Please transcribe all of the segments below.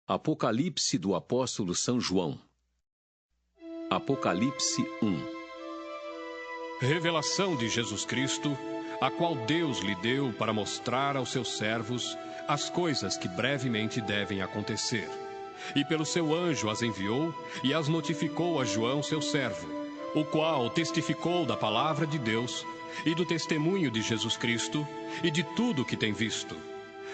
Apocalipse do apóstolo São João. Apocalipse 1. Revelação de Jesus Cristo, a qual Deus lhe deu para mostrar aos seus servos as coisas que brevemente devem acontecer. E pelo seu anjo as enviou e as notificou a João, seu servo, o qual testificou da palavra de Deus e do testemunho de Jesus Cristo e de tudo que tem visto.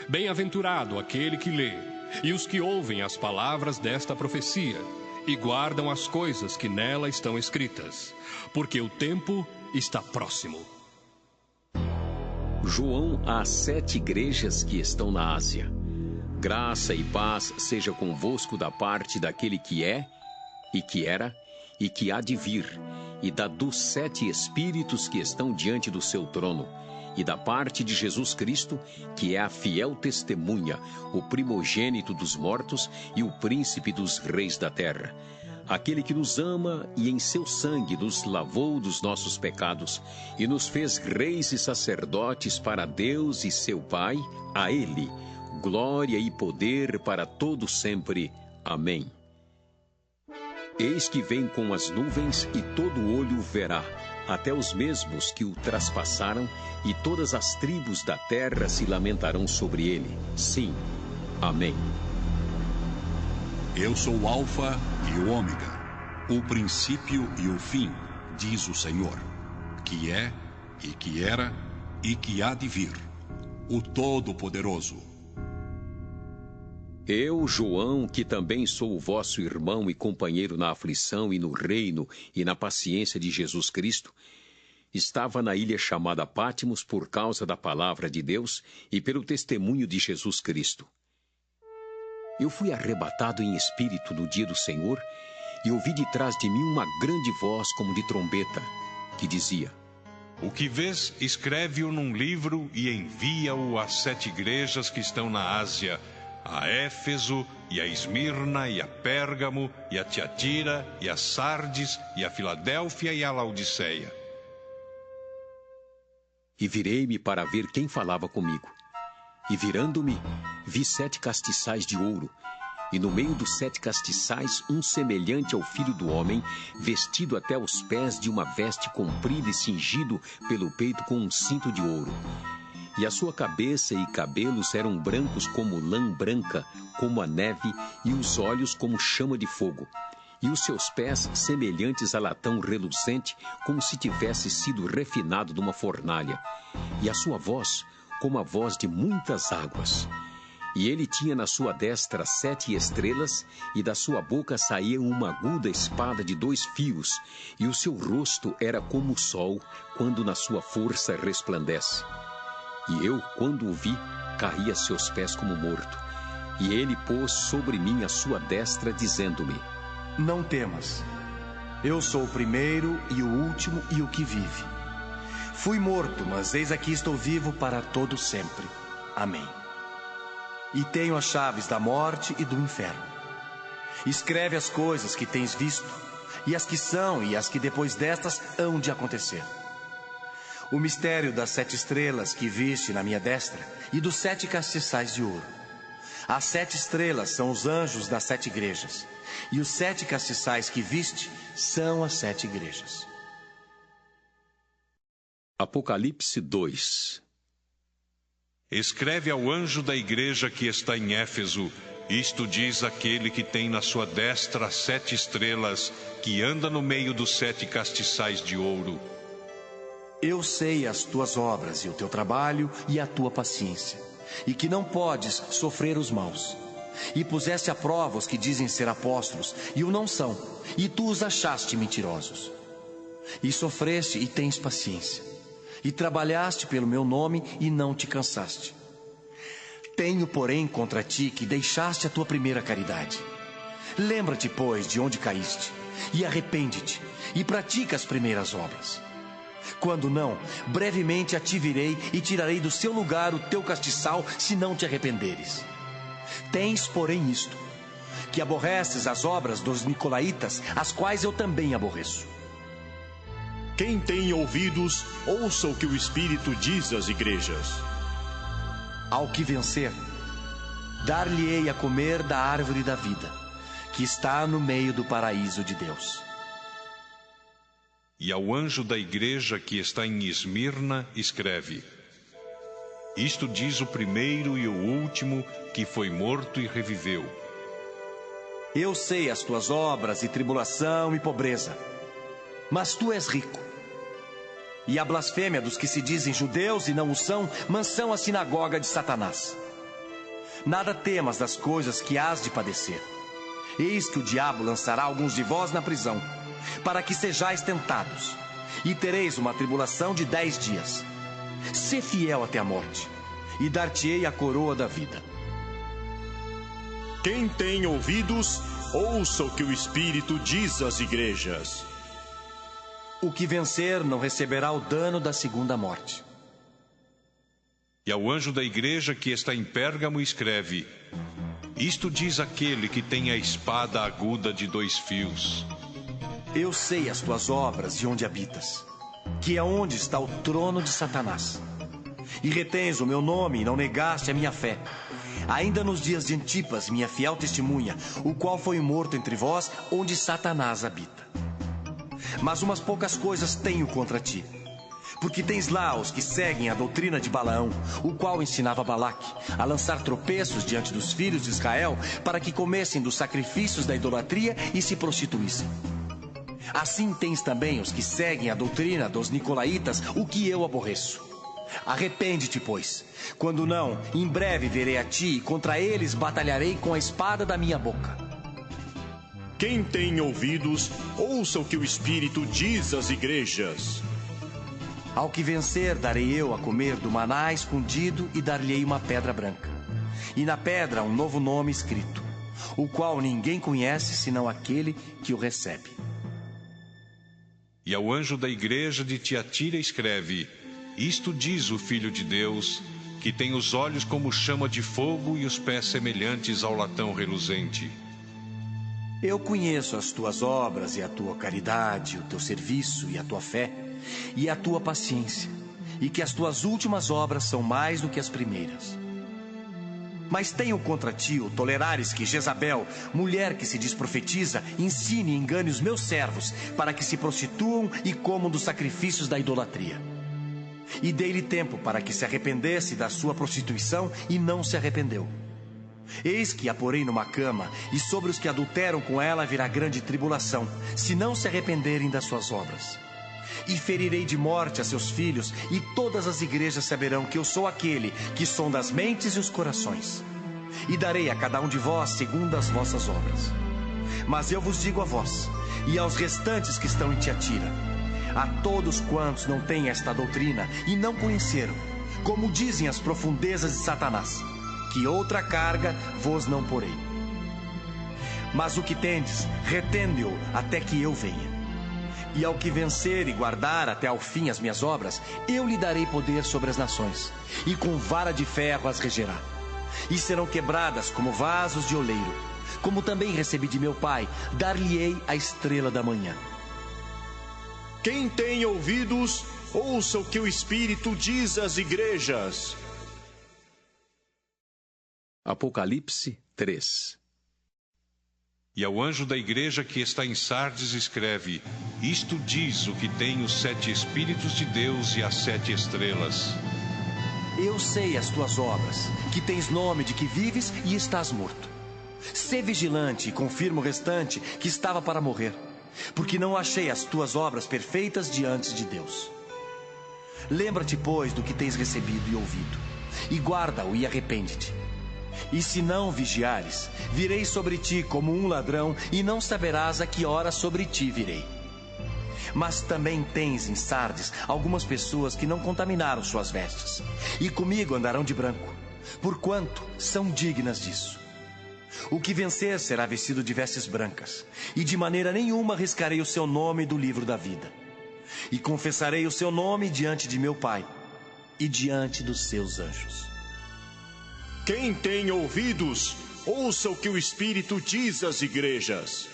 Bem-aventurado aquele que lê e os que ouvem as palavras desta profecia e guardam as coisas que nela estão escritas, porque o tempo está próximo. João às 7 igrejas que estão na Ásia. Graça e paz seja convosco da parte daquele que é, e que era, e que há de vir, e da dos 7 Espíritos que estão diante do seu trono, e da parte de Jesus Cristo, que é a fiel testemunha, o primogênito dos mortos e o príncipe dos reis da terra. Aquele que nos ama e em seu sangue nos lavou dos nossos pecados e nos fez reis e sacerdotes para Deus e seu Pai, a Ele, glória e poder para todo sempre. Amém. Eis que vem com as nuvens e todo olho o verá, até os mesmos que o traspassaram, e todas as tribos da terra se lamentarão sobre ele. Sim. Amém. Eu sou o Alfa e o Ômega, o princípio e o fim, diz o Senhor, que é, e que era, e que há de vir, o Todo-Poderoso. Eu, João, que também sou o vosso irmão e companheiro na aflição e no reino e na paciência de Jesus Cristo, estava na ilha chamada Pátimos por causa da palavra de Deus e pelo testemunho de Jesus Cristo. Eu fui arrebatado em espírito no dia do Senhor e ouvi de trás de mim uma grande voz como de trombeta, que dizia: O que vês, escreve-o num livro e envia-o às 7 igrejas que estão na Ásia, a Éfeso, e a Esmirna, e a Pérgamo, e a Tiatira, e a Sardes, e a Filadélfia, e a Laodiceia. E virei-me para ver quem falava comigo. E virando-me, vi 7 castiçais de ouro, e no meio dos 7 castiçais um semelhante ao Filho do Homem, vestido até os pés de uma veste comprida e cingido pelo peito com um cinto de ouro. E a sua cabeça e cabelos eram brancos como lã branca, como a neve, e os olhos como chama de fogo. E os seus pés semelhantes a latão reluzente, como se tivesse sido refinado numa fornalha. E a sua voz como a voz de muitas águas. E ele tinha na sua destra 7 estrelas, e da sua boca saía uma aguda espada de 2 fios, e o seu rosto era como o sol, quando na sua força resplandece. E eu, quando o vi, caí a seus pés como morto. E ele pôs sobre mim a sua destra, dizendo-me: Não temas. Eu sou o primeiro e o último e o que vive. Fui morto, mas eis aqui estou vivo para todo sempre. Amém. E tenho as chaves da morte e do inferno. Escreve as coisas que tens visto, e as que são e as que depois destas hão de acontecer. O mistério das 7 estrelas que viste na minha destra e dos 7 castiçais de ouro. As 7 estrelas são os anjos das 7 igrejas, e os 7 castiçais que viste são as 7 igrejas. Apocalipse 2. Escreve ao anjo da igreja que está em Éfeso: Isto diz aquele que tem na sua destra 7 estrelas, que anda no meio dos 7 castiçais de ouro. Eu sei as tuas obras e o teu trabalho e a tua paciência, e que não podes sofrer os maus. E puseste à prova os que dizem ser apóstolos, e o não são, e tu os achaste mentirosos. E sofreste e tens paciência, e trabalhaste pelo meu nome e não te cansaste. Tenho, porém, contra ti que deixaste a tua primeira caridade. Lembra-te, pois, de onde caíste, e arrepende-te, e pratica as primeiras obras. Quando não, brevemente a ti virei e tirarei do seu lugar o teu castiçal, se não te arrependeres. Tens, porém, isto, que aborreces as obras dos nicolaítas, as quais eu também aborreço. Quem tem ouvidos, ouça o que o Espírito diz às igrejas. Ao que vencer, dar-lhe-ei a comer da árvore da vida, que está no meio do paraíso de Deus. E ao anjo da igreja que está em Esmirna, escreve: Isto diz o primeiro e o último, que foi morto e reviveu. Eu sei as tuas obras e tribulação e pobreza, mas tu és rico. E a blasfêmia dos que se dizem judeus e não o são, mansão a sinagoga de Satanás. Nada temas das coisas que hás de padecer. Eis que o diabo lançará alguns de vós na prisão, para que sejais tentados, e tereis uma tribulação de 10 dias. Sê fiel até a morte, e dar-te-ei a coroa da vida. Quem tem ouvidos, ouça o que o Espírito diz às igrejas. O que vencer não receberá o dano da segunda morte. E ao anjo da igreja que está em Pérgamo, escreve: Isto diz aquele que tem a espada aguda de 2 fios. Eu sei as tuas obras e onde habitas, que é onde está o trono de Satanás. E retens o meu nome e não negaste a minha fé, ainda nos dias de Antipas, minha fiel testemunha, o qual foi morto entre vós, onde Satanás habita. Mas umas poucas coisas tenho contra ti, porque tens lá os que seguem a doutrina de Balaão, o qual ensinava Balaque a lançar tropeços diante dos filhos de Israel, para que comessem dos sacrifícios da idolatria e se prostituíssem. Assim tens também os que seguem a doutrina dos nicolaítas, o que eu aborreço. Arrepende-te, pois. Quando não, em breve virei a ti e contra eles batalharei com a espada da minha boca. Quem tem ouvidos, ouça o que o Espírito diz às igrejas. Ao que vencer, darei eu a comer do maná escondido e dar-lhe-ei uma pedra branca. E na pedra um novo nome escrito, o qual ninguém conhece senão aquele que o recebe. E ao anjo da igreja de Tiatira escreve: Isto diz o Filho de Deus, que tem os olhos como chama de fogo e os pés semelhantes ao latão reluzente. Eu conheço as tuas obras e a tua caridade, o teu serviço e a tua fé, e a tua paciência, e que as tuas últimas obras são mais do que as primeiras. Mas tenho contra ti o tolerares que Jezabel, mulher que se diz profetiza, ensine e engane os meus servos, para que se prostituam e comam dos sacrifícios da idolatria. E dei-lhe tempo para que se arrependesse da sua prostituição, e não se arrependeu. Eis que a porei numa cama, e sobre os que adulteram com ela virá grande tribulação, se não se arrependerem das suas obras. E ferirei de morte a seus filhos, e todas as igrejas saberão que eu sou aquele que sonda as mentes e os corações. E darei a cada um de vós segundo as vossas obras. Mas eu vos digo a vós, e aos restantes que estão em Tiatira, a todos quantos não têm esta doutrina e não conheceram, como dizem as profundezas de Satanás, que outra carga vos não porei. Mas o que tendes, retende-o até que eu venha. E ao que vencer e guardar até ao fim as minhas obras, eu lhe darei poder sobre as nações, e com vara de ferro as regerá. E serão quebradas como vasos de oleiro, como também recebi de meu Pai, dar-lhe-ei a estrela da manhã. Quem tem ouvidos, ouça o que o Espírito diz às igrejas. Apocalipse 3. E ao anjo da igreja que está em Sardes escreve: Isto diz o que tem os 7 Espíritos de Deus e as 7 estrelas. Eu sei as tuas obras, que tens nome de que vives e estás morto. Sê vigilante e confirma o restante que estava para morrer, porque não achei as tuas obras perfeitas diante de Deus. Lembra-te, pois, do que tens recebido e ouvido, e guarda-o e arrepende-te. E se não vigiares, virei sobre ti como um ladrão, e não saberás a que hora sobre ti virei. Mas também tens em Sardes algumas pessoas que não contaminaram suas vestes, e comigo andarão de branco, porquanto são dignas disso. O que vencer será vestido de vestes brancas, e de maneira nenhuma riscarei o seu nome do livro da vida. E confessarei o seu nome diante de meu Pai, e diante dos seus anjos. Quem tem ouvidos, ouça o que o Espírito diz às igrejas.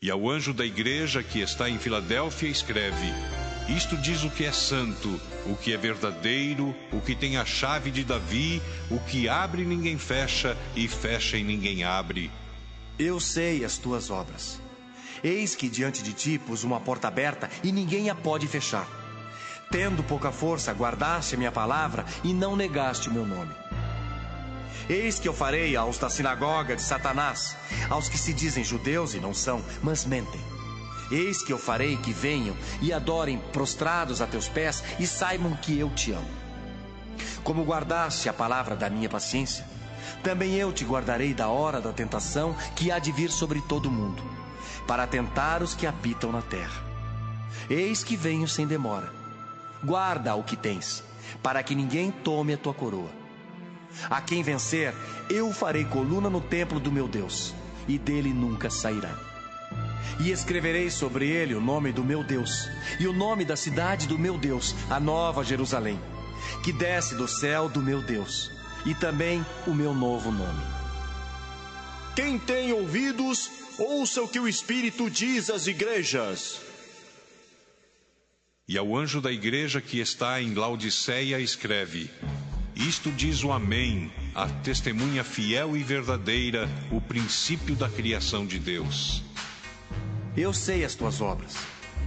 E ao anjo da igreja que está em Filadélfia escreve: isto diz o que é santo, o que é verdadeiro, o que tem a chave de Davi, o que abre e ninguém fecha, e fecha e ninguém abre. Eu sei as tuas obras. Eis que diante de ti pus uma porta aberta e ninguém a pode fechar. Tendo pouca força, guardaste a minha palavra e não negaste o meu nome. Eis que eu farei aos da sinagoga de Satanás, aos que se dizem judeus e não são, mas mentem. Eis que eu farei que venham e adorem prostrados a teus pés e saibam que eu te amo. Como guardaste a palavra da minha paciência, também eu te guardarei da hora da tentação que há de vir sobre todo o mundo, para tentar os que habitam na terra. Eis que venho sem demora. Guarda o que tens, para que ninguém tome a tua coroa. A quem vencer, eu farei coluna no templo do meu Deus, e dele nunca sairá. E escreverei sobre ele o nome do meu Deus, e o nome da cidade do meu Deus, a nova Jerusalém, que desce do céu do meu Deus, e também o meu novo nome. Quem tem ouvidos, ouça o que o Espírito diz às igrejas. E ao anjo da igreja que está em Laodiceia escreve: isto diz o Amém, a testemunha fiel e verdadeira, o princípio da criação de Deus. Eu sei as tuas obras,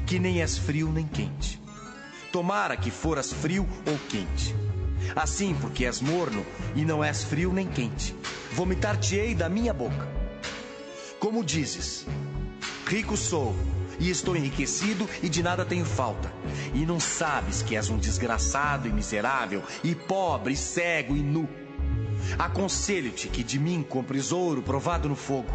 que nem és frio nem quente. Tomara que foras frio ou quente. Assim, porque és morno e não és frio nem quente, vomitar-te-ei da minha boca. Como dizes: rico sou, e estou enriquecido e de nada tenho falta, e não sabes que és um desgraçado e miserável, e pobre, e cego e nu. Aconselho-te que de mim compres ouro provado no fogo,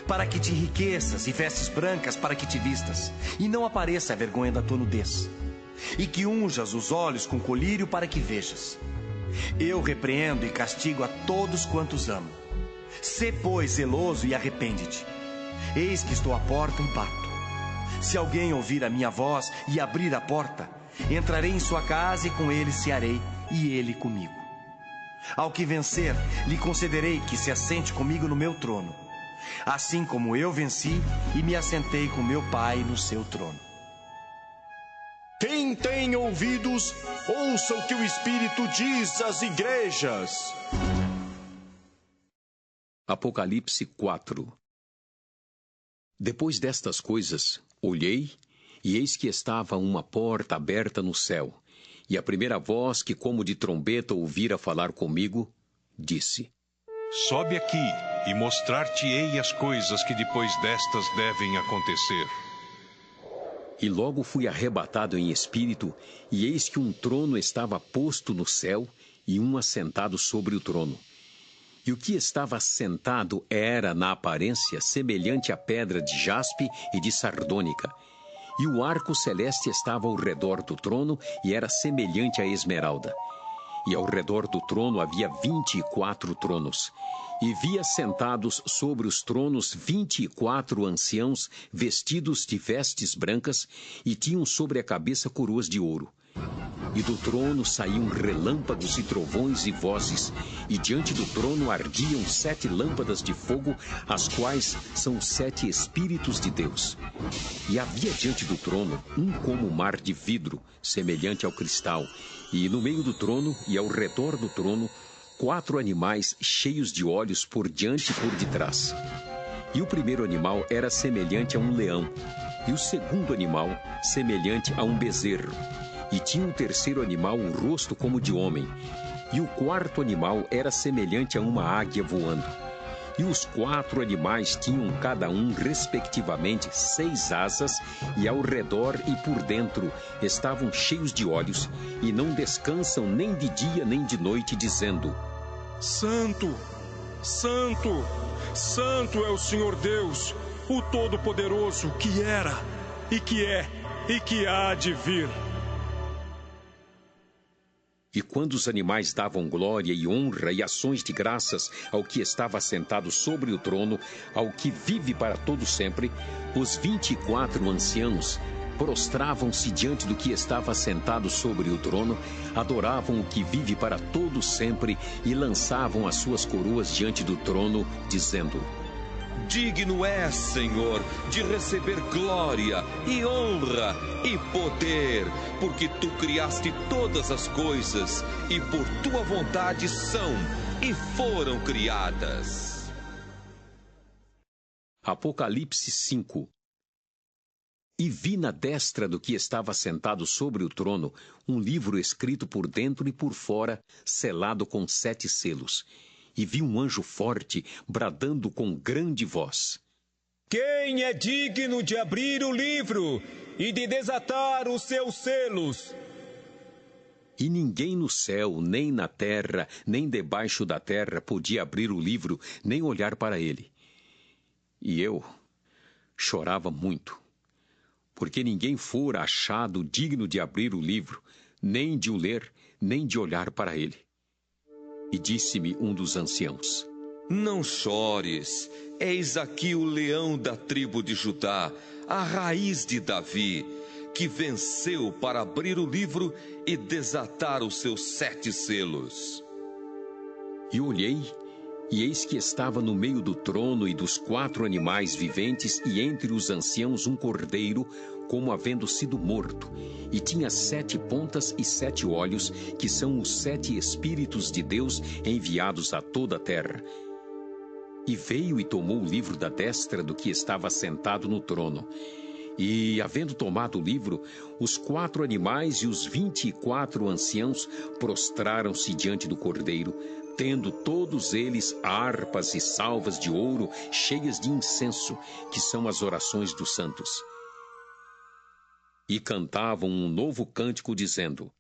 para que te enriqueças, e vestes brancas para que te vistas, e não apareça a vergonha da tua nudez, e que unjas os olhos com colírio para que vejas. Eu repreendo e castigo a todos quantos amo. Sê, pois, zeloso e arrepende-te. Eis que estou à porta e bato. Se alguém ouvir a minha voz e abrir a porta, entrarei em sua casa e com ele cearei, e ele comigo. Ao que vencer, lhe concederei que se assente comigo no meu trono, assim como eu venci e me assentei com meu Pai no seu trono. Quem tem ouvidos, ouça o que o Espírito diz às igrejas. Apocalipse 4. Depois destas coisas, olhei, e eis que estava uma porta aberta no céu, e a primeira voz que como de trombeta ouvira falar comigo, disse: sobe aqui, e mostrar-te-ei as coisas que depois destas devem acontecer. E logo fui arrebatado em espírito, e eis que um trono estava posto no céu, e um assentado sobre o trono. E o que estava assentado era, na aparência, semelhante à pedra de jaspe e de sardônica. E o arco celeste estava ao redor do trono, e era semelhante à esmeralda. E ao redor do trono havia 24 tronos. E vi assentados sobre os tronos 24 anciãos, vestidos de vestes brancas, e tinham sobre a cabeça coroas de ouro. E do trono saíam relâmpagos e trovões e vozes, e diante do trono ardiam 7 lâmpadas de fogo, as quais são 7 Espíritos de Deus. E havia diante do trono um como mar de vidro, semelhante ao cristal, e no meio do trono e ao redor do trono 4 animais cheios de olhos por diante e por detrás. E o primeiro animal era semelhante a um leão, e o segundo animal semelhante a um bezerro. E tinha um terceiro animal um rosto como de homem, e o quarto animal era semelhante a uma águia voando. E os 4 animais tinham cada um, respectivamente, 6 asas, e ao redor e por dentro estavam cheios de olhos, e não descansam nem de dia nem de noite, dizendo: Santo, Santo, Santo é o Senhor Deus, o Todo-Poderoso, que era, e que é, e que há de vir. E quando os animais davam glória e honra e ações de graças ao que estava assentado sobre o trono, ao que vive para todo sempre, os 24 anciãos prostravam-se diante do que estava assentado sobre o trono, adoravam o que vive para todo sempre e lançavam as suas coroas diante do trono, dizendo: Digno és, Senhor, de receber glória e honra e poder, porque tu criaste todas as coisas e por tua vontade são e foram criadas. Apocalipse 5. E vi na destra do que estava sentado sobre o trono um livro escrito por dentro e por fora, selado com 7 selos. E vi um anjo forte, bradando com grande voz: Quem é digno de abrir o livro e de desatar os seus selos? E ninguém no céu, nem na terra, nem debaixo da terra podia abrir o livro, nem olhar para ele. E eu chorava muito, porque ninguém fora achado digno de abrir o livro, nem de o ler, nem de olhar para ele. E disse-me um dos anciãos: Não chores, eis aqui o leão da tribo de Judá, a raiz de Davi, que venceu para abrir o livro e desatar os seus 7 selos. E olhei, e eis que estava no meio do trono e dos 4 animais viventes, e entre os anciãos um cordeiro, como havendo sido morto, e tinha 7 pontas e 7 olhos, que são os 7 Espíritos de Deus enviados a toda a terra. E veio e tomou o livro da destra do que estava sentado no trono. E, havendo tomado o livro, os 4 animais e os 24 anciãos prostraram-se diante do cordeiro, tendo todos eles harpas e salvas de ouro cheias de incenso, que são as orações dos santos. E cantavam um novo cântico, dizendo: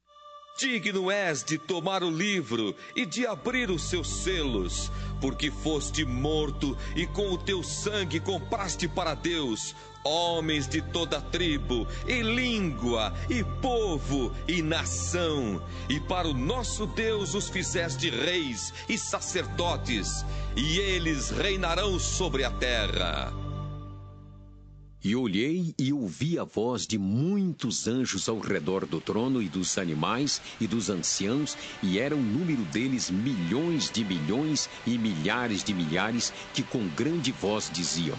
Digno és de tomar o livro e de abrir os seus selos, porque foste morto e com o teu sangue compraste para Deus homens de toda tribo, e língua, e povo, e nação, e para o nosso Deus os fizeste reis e sacerdotes, e eles reinarão sobre a terra. E olhei e ouvi a voz de muitos anjos ao redor do trono e dos animais e dos anciãos, e era o número deles milhões de milhões e milhares de milhares, que com grande voz diziam: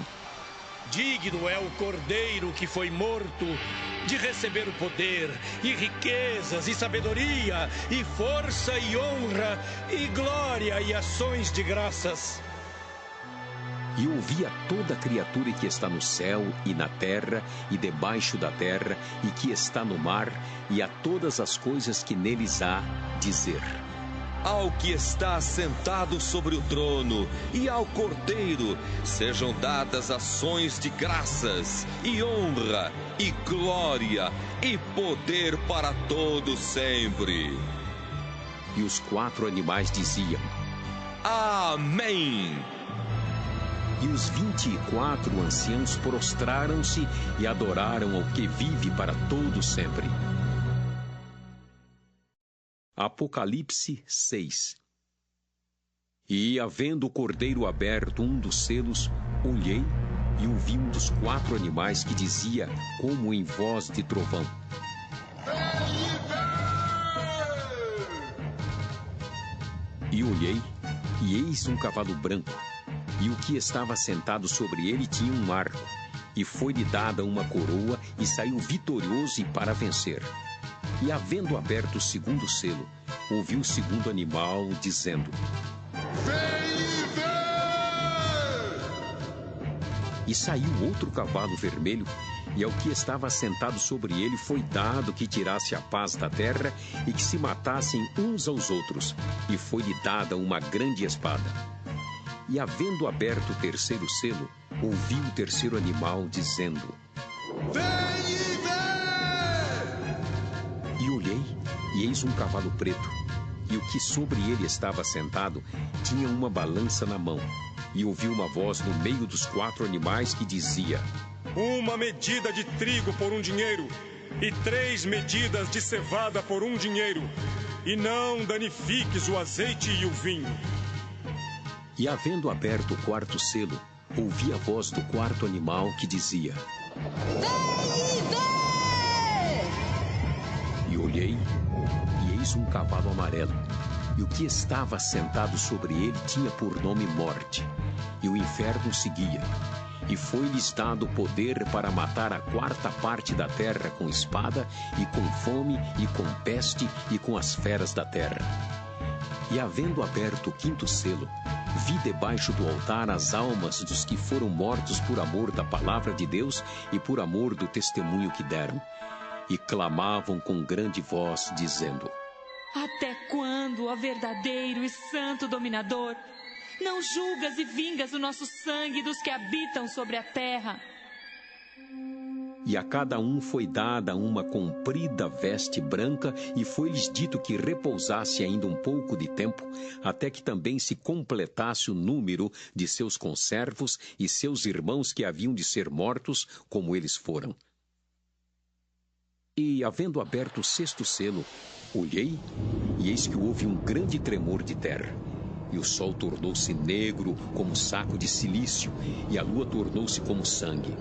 Digno é o cordeiro que foi morto de receber o poder, e riquezas, e sabedoria, e força, e honra, e glória, e ações de graças. E ouvi a toda criatura que está no céu e na terra e debaixo da terra e que está no mar, e a todas as coisas que neles há, dizer: Ao que está sentado sobre o trono e ao Cordeiro sejam dadas ações de graças, e honra, e glória, e poder para todos sempre. E os 4 animais diziam: Amém. E os 24 anciãos prostraram-se e adoraram ao que vive para todo sempre. Apocalipse 6. E, havendo o cordeiro aberto um dos selos, olhei e ouvi um dos 4 animais que dizia, como em voz de trovão: E olhei, e eis um cavalo branco, e o que estava sentado sobre ele tinha um arco, e foi-lhe dada uma coroa, e saiu vitorioso e para vencer. E, havendo aberto o 2º selo, ouvi o 2º animal dizendo: Vem e vê! E saiu outro cavalo vermelho, e ao que estava sentado sobre ele foi dado que tirasse a paz da terra e que se matassem uns aos outros, e foi-lhe dada uma grande espada. E, havendo aberto o 3º selo, ouvi o 3º animal dizendo: Vem e vê! E olhei, e eis um cavalo preto, e o que sobre ele estava sentado tinha uma balança na mão. E ouvi uma voz no meio dos 4 animais que dizia: Uma medida de trigo por 1 dinheiro, e 3 medidas de cevada por 1 dinheiro, e não danifiques o azeite e o vinho. E, havendo aberto o 4º selo, ouvi a voz do 4º animal que dizia: Vem e vê! E olhei, e eis um cavalo amarelo, e o que estava sentado sobre ele tinha por nome Morte, e o inferno seguia. E foi-lhes dado poder para matar a 4ª da terra com espada, e com fome, e com peste, e com as feras da terra. E havendo aberto o 5º selo, vi debaixo do altar as almas dos que foram mortos por amor da palavra de Deus e por amor do testemunho que deram. E clamavam com grande voz, dizendo: Até quando, ó verdadeiro e santo dominador, não julgas e vingas o nosso sangue dos que habitam sobre a terra? E a cada um foi dada uma comprida veste branca, e foi-lhes dito que repousasse ainda um pouco de tempo, até que também se completasse o número de seus conservos e seus irmãos que haviam de ser mortos, como eles foram. E, havendo aberto o 6º selo, olhei, e eis que houve um grande tremor de terra. E o sol tornou-se negro como saco de cilício, e a lua tornou-se como sangue.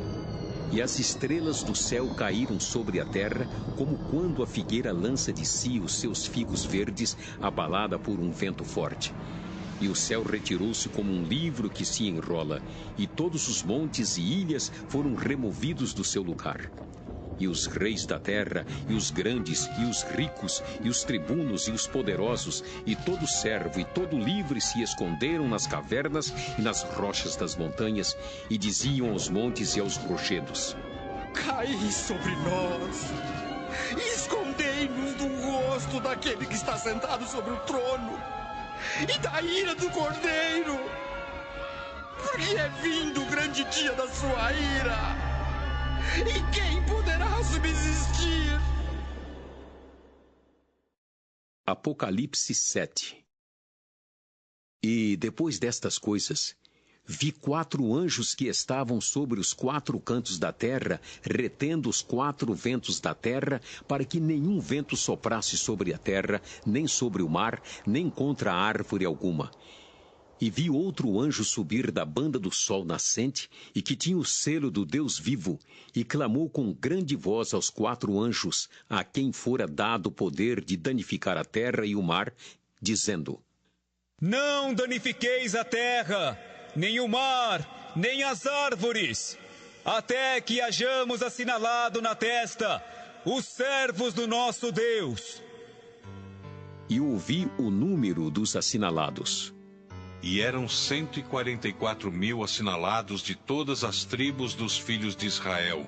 E as estrelas do céu caíram sobre a terra, como quando a figueira lança de si os seus figos verdes, abalada por um vento forte. E o céu retirou-se como um livro que se enrola, e todos os montes e ilhas foram removidos do seu lugar. E os reis da terra, e os grandes, e os ricos, e os tribunos, e os poderosos, e todo servo, e todo livre se esconderam nas cavernas e nas rochas das montanhas, e diziam aos montes e aos rochedos: Caí sobre nós, e escondei-nos do rosto daquele que está sentado sobre o trono, e da ira do Cordeiro, porque é vindo o grande dia da sua ira. E quem poderá subsistir? Apocalipse 7. E depois destas coisas, vi 4 anjos que estavam sobre os 4 cantos da terra, retendo os 4 ventos da terra, para que nenhum vento soprasse sobre a terra, nem sobre o mar, nem contra árvore alguma. E vi outro anjo subir da banda do sol nascente, e que tinha o selo do Deus vivo, e clamou com grande voz aos 4 anjos, a quem fora dado o poder de danificar a terra e o mar, dizendo: Não danifiqueis a terra, nem o mar, nem as árvores, até que hajamos assinalado na testa os servos do nosso Deus. E ouvi o número dos assinalados. E eram 144.000 assinalados de todas as tribos dos filhos de Israel.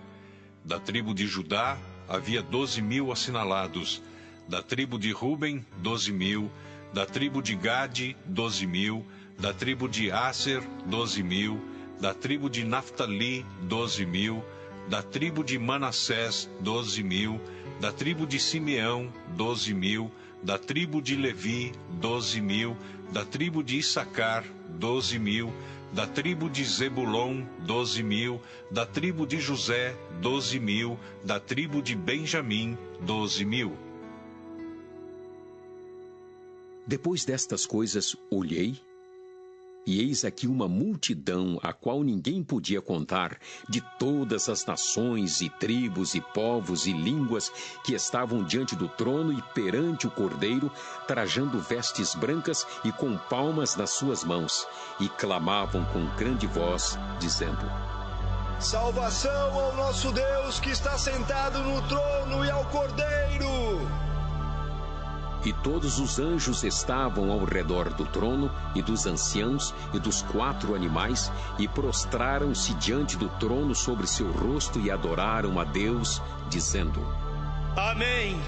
Da tribo de Judá havia 12.000 assinalados. Da tribo de Ruben, 12.000. Da tribo de Gade, 12.000. Da tribo de Aser, 12.000. Da tribo de Naftali, 12.000. Da tribo de Manassés, 12.000. Da tribo de Simeão, 12.000. Da tribo de Levi, 12.000. Da tribo de Issacar, 12.000, da tribo de Zebulon, 12.000, da tribo de José, 12.000, da tribo de Benjamim, 12.000. Depois destas coisas, olhei, e eis aqui uma multidão, a qual ninguém podia contar, de todas as nações, e tribos, e povos, e línguas, que estavam diante do trono e perante o Cordeiro, trajando vestes brancas e com palmas nas suas mãos, e clamavam com grande voz, dizendo: Salvação ao nosso Deus que está sentado no trono e ao Cordeiro! E todos os anjos estavam ao redor do trono, e dos anciãos, e dos 4 animais, e prostraram-se diante do trono sobre seu rosto, e adoraram a Deus, dizendo: Amém!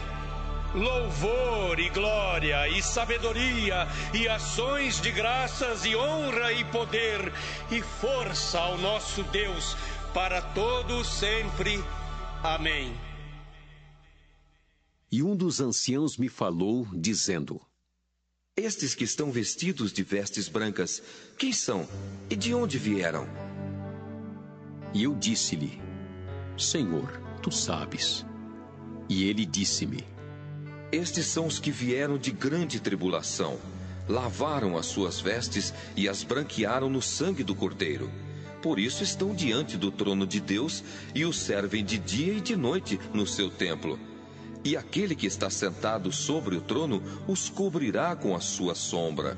Louvor e glória e sabedoria e ações de graças e honra e poder e força ao nosso Deus, para todo sempre. Amém. E um dos anciãos me falou, dizendo: Estes que estão vestidos de vestes brancas, quem são e de onde vieram? E eu disse-lhe: Senhor, tu sabes. E ele disse-me: Estes são os que vieram de grande tribulação, lavaram as suas vestes e as branquearam no sangue do Cordeiro. Por isso estão diante do trono de Deus e o servem de dia e de noite no seu templo. e aquele que está sentado sobre o trono os cobrirá com a sua sombra.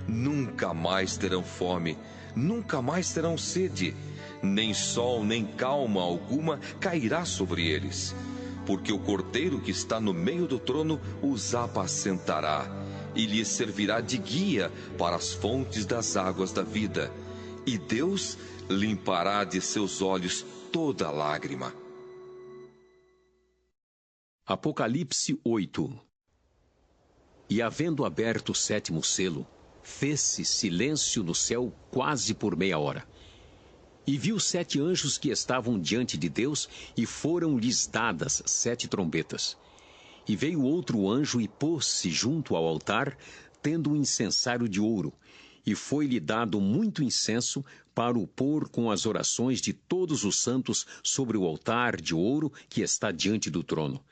Nunca mais terão fome, nunca mais terão sede, nem sol nem calma alguma cairá sobre eles, porque o Cordeiro que está no meio do trono os apacentará e lhes servirá de guia para as fontes das águas da vida, e Deus limpará de seus olhos toda lágrima. Apocalipse 8. E havendo aberto o 7º selo, fez-se silêncio no céu quase por meia hora. E viu 7 anjos que estavam diante de Deus, e foram-lhes dadas 7 trombetas. E veio outro anjo e pôs-se junto ao altar, tendo um incensário de ouro, e foi-lhe dado muito incenso para o pôr com as orações de todos os santos sobre o altar de ouro que está diante do trono.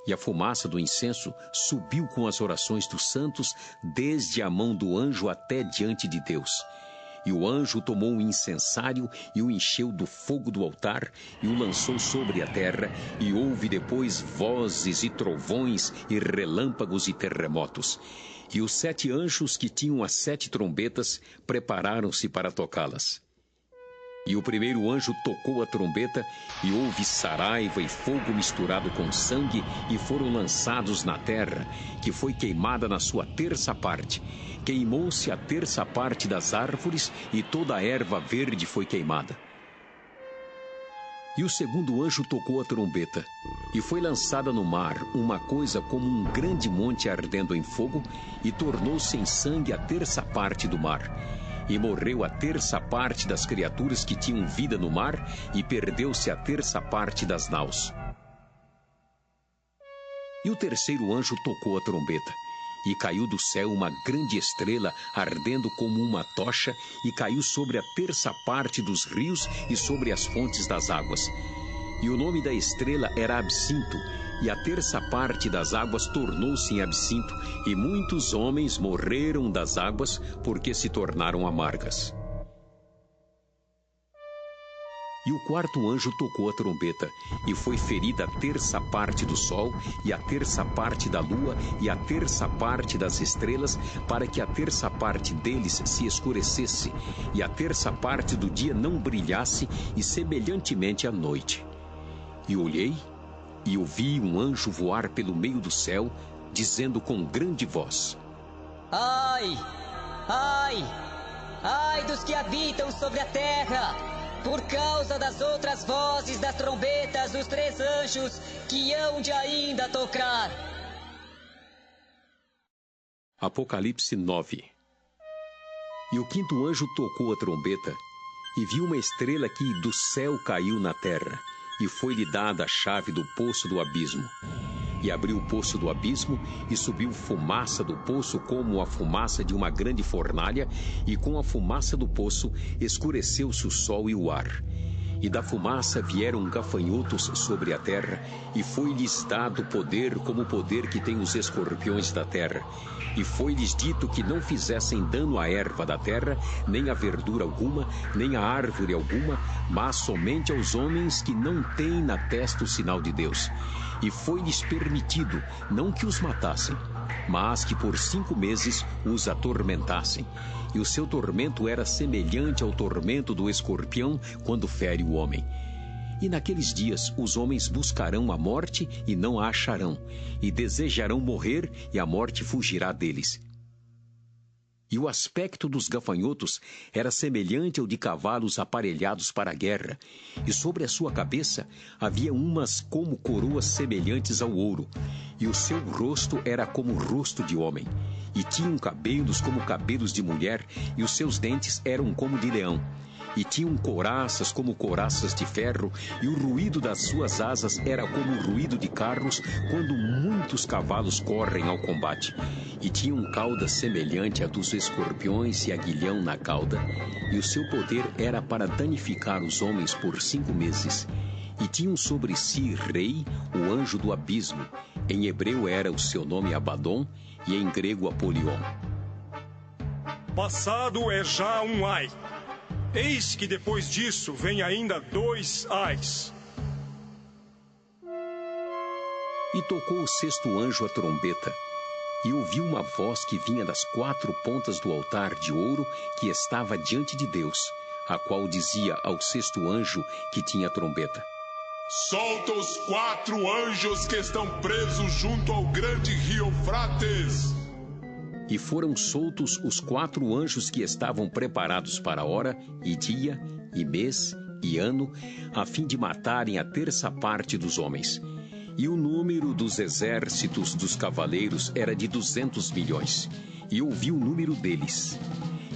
E a fumaça do incenso subiu com as orações dos santos, desde a mão do anjo até diante de Deus. E o anjo tomou o incensário e o encheu do fogo do altar e o lançou sobre a terra, e houve depois vozes e trovões e relâmpagos e terremotos. E os 7 anjos que tinham as 7 trombetas prepararam-se para tocá-las. E o primeiro anjo tocou a trombeta, e houve saraiva e fogo misturado com sangue, e foram lançados na terra, que foi queimada na sua terça parte. Queimou-se a terça parte das árvores, e toda a erva verde foi queimada. E o segundo anjo tocou a trombeta, e foi lançada no mar uma coisa como um grande monte ardendo em fogo, e tornou-se em sangue a terça parte do mar. E morreu a terça parte das criaturas que tinham vida no mar, e perdeu-se a terça parte das naus. E o terceiro anjo tocou a trombeta, e caiu do céu uma grande estrela, ardendo como uma tocha, e caiu sobre a terça parte dos rios e sobre as fontes das águas. E o nome da estrela era Absinto, e a terça parte das águas tornou-se em absinto, e muitos homens morreram das águas, porque se tornaram amargas. E o quarto anjo tocou a trombeta, e foi ferida a terça parte do sol, e a terça parte da lua, e a terça parte das estrelas, para que a terça parte deles se escurecesse, e a terça parte do dia não brilhasse, e semelhantemente à noite. E olhei, e ouvi um anjo voar pelo meio do céu, dizendo com grande voz: Ai! Ai! Ai dos que habitam sobre a terra, por causa das outras vozes das trombetas dos 3 anjos que hão de ainda tocar. Apocalipse 9. E o quinto anjo tocou a trombeta, e viu uma estrela que do céu caiu na terra, e foi-lhe dada a chave do poço do abismo. E abriu o poço do abismo, e subiu fumaça do poço como a fumaça de uma grande fornalha, e com a fumaça do poço escureceu-se o sol e o ar. E da fumaça vieram gafanhotos sobre a terra, e foi-lhes dado poder como o poder que tem os escorpiões da terra. E foi-lhes dito que não fizessem dano à erva da terra, nem à verdura alguma, nem à árvore alguma, mas somente aos homens que não têm na testa o sinal de Deus. E foi-lhes permitido, não que os matassem, mas que por 5 meses os atormentassem. E o seu tormento era semelhante ao tormento do escorpião quando fere o homem. E naqueles dias os homens buscarão a morte e não a acharão, e desejarão morrer e a morte fugirá deles. E o aspecto dos gafanhotos era semelhante ao de cavalos aparelhados para a guerra, e sobre a sua cabeça havia umas como coroas semelhantes ao ouro, e o seu rosto era como o rosto de homem, e tinham cabelos como cabelos de mulher, e os seus dentes eram como de leão. E tinham couraças como couraças de ferro, e o ruído das suas asas era como o ruído de carros, quando muitos cavalos correm ao combate. E tinham cauda semelhante à dos escorpiões e aguilhão na cauda, e o seu poder era para danificar os homens por 5 meses. E tinham sobre si rei, o anjo do abismo. Em hebreu era o seu nome Abaddon, e em grego Apolion. Passado é já um ai. Eis que depois disso vem ainda 2 ais. E tocou o sexto anjo a trombeta, e ouvi uma voz que vinha das 4 pontas do altar de ouro que estava diante de Deus, a qual dizia ao sexto anjo que tinha a trombeta: solta os 4 anjos que estão presos junto ao grande rio Eufrates. E foram soltos os 4 anjos que estavam preparados para a hora, e dia, e mês, e ano, a fim de matarem a terça parte dos homens. E o número dos exércitos dos cavaleiros era de 200 milhões. E ouvi o número deles.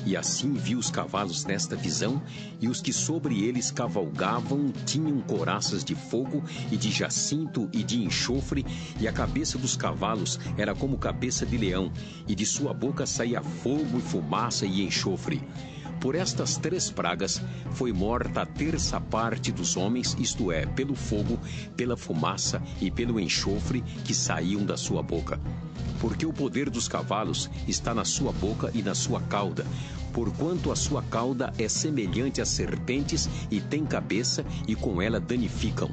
E assim vi os cavalos nesta visão, e os que sobre eles cavalgavam tinham couraças de fogo, e de jacinto, e de enxofre, e a cabeça dos cavalos era como cabeça de leão, e de sua boca saía fogo e fumaça e enxofre. Por estas 3 pragas foi morta a terça parte dos homens, isto é, pelo fogo, pela fumaça e pelo enxofre que saíam da sua boca. Porque o poder dos cavalos está na sua boca e na sua cauda, porquanto a sua cauda é semelhante a serpentes e tem cabeça, e com ela danificam.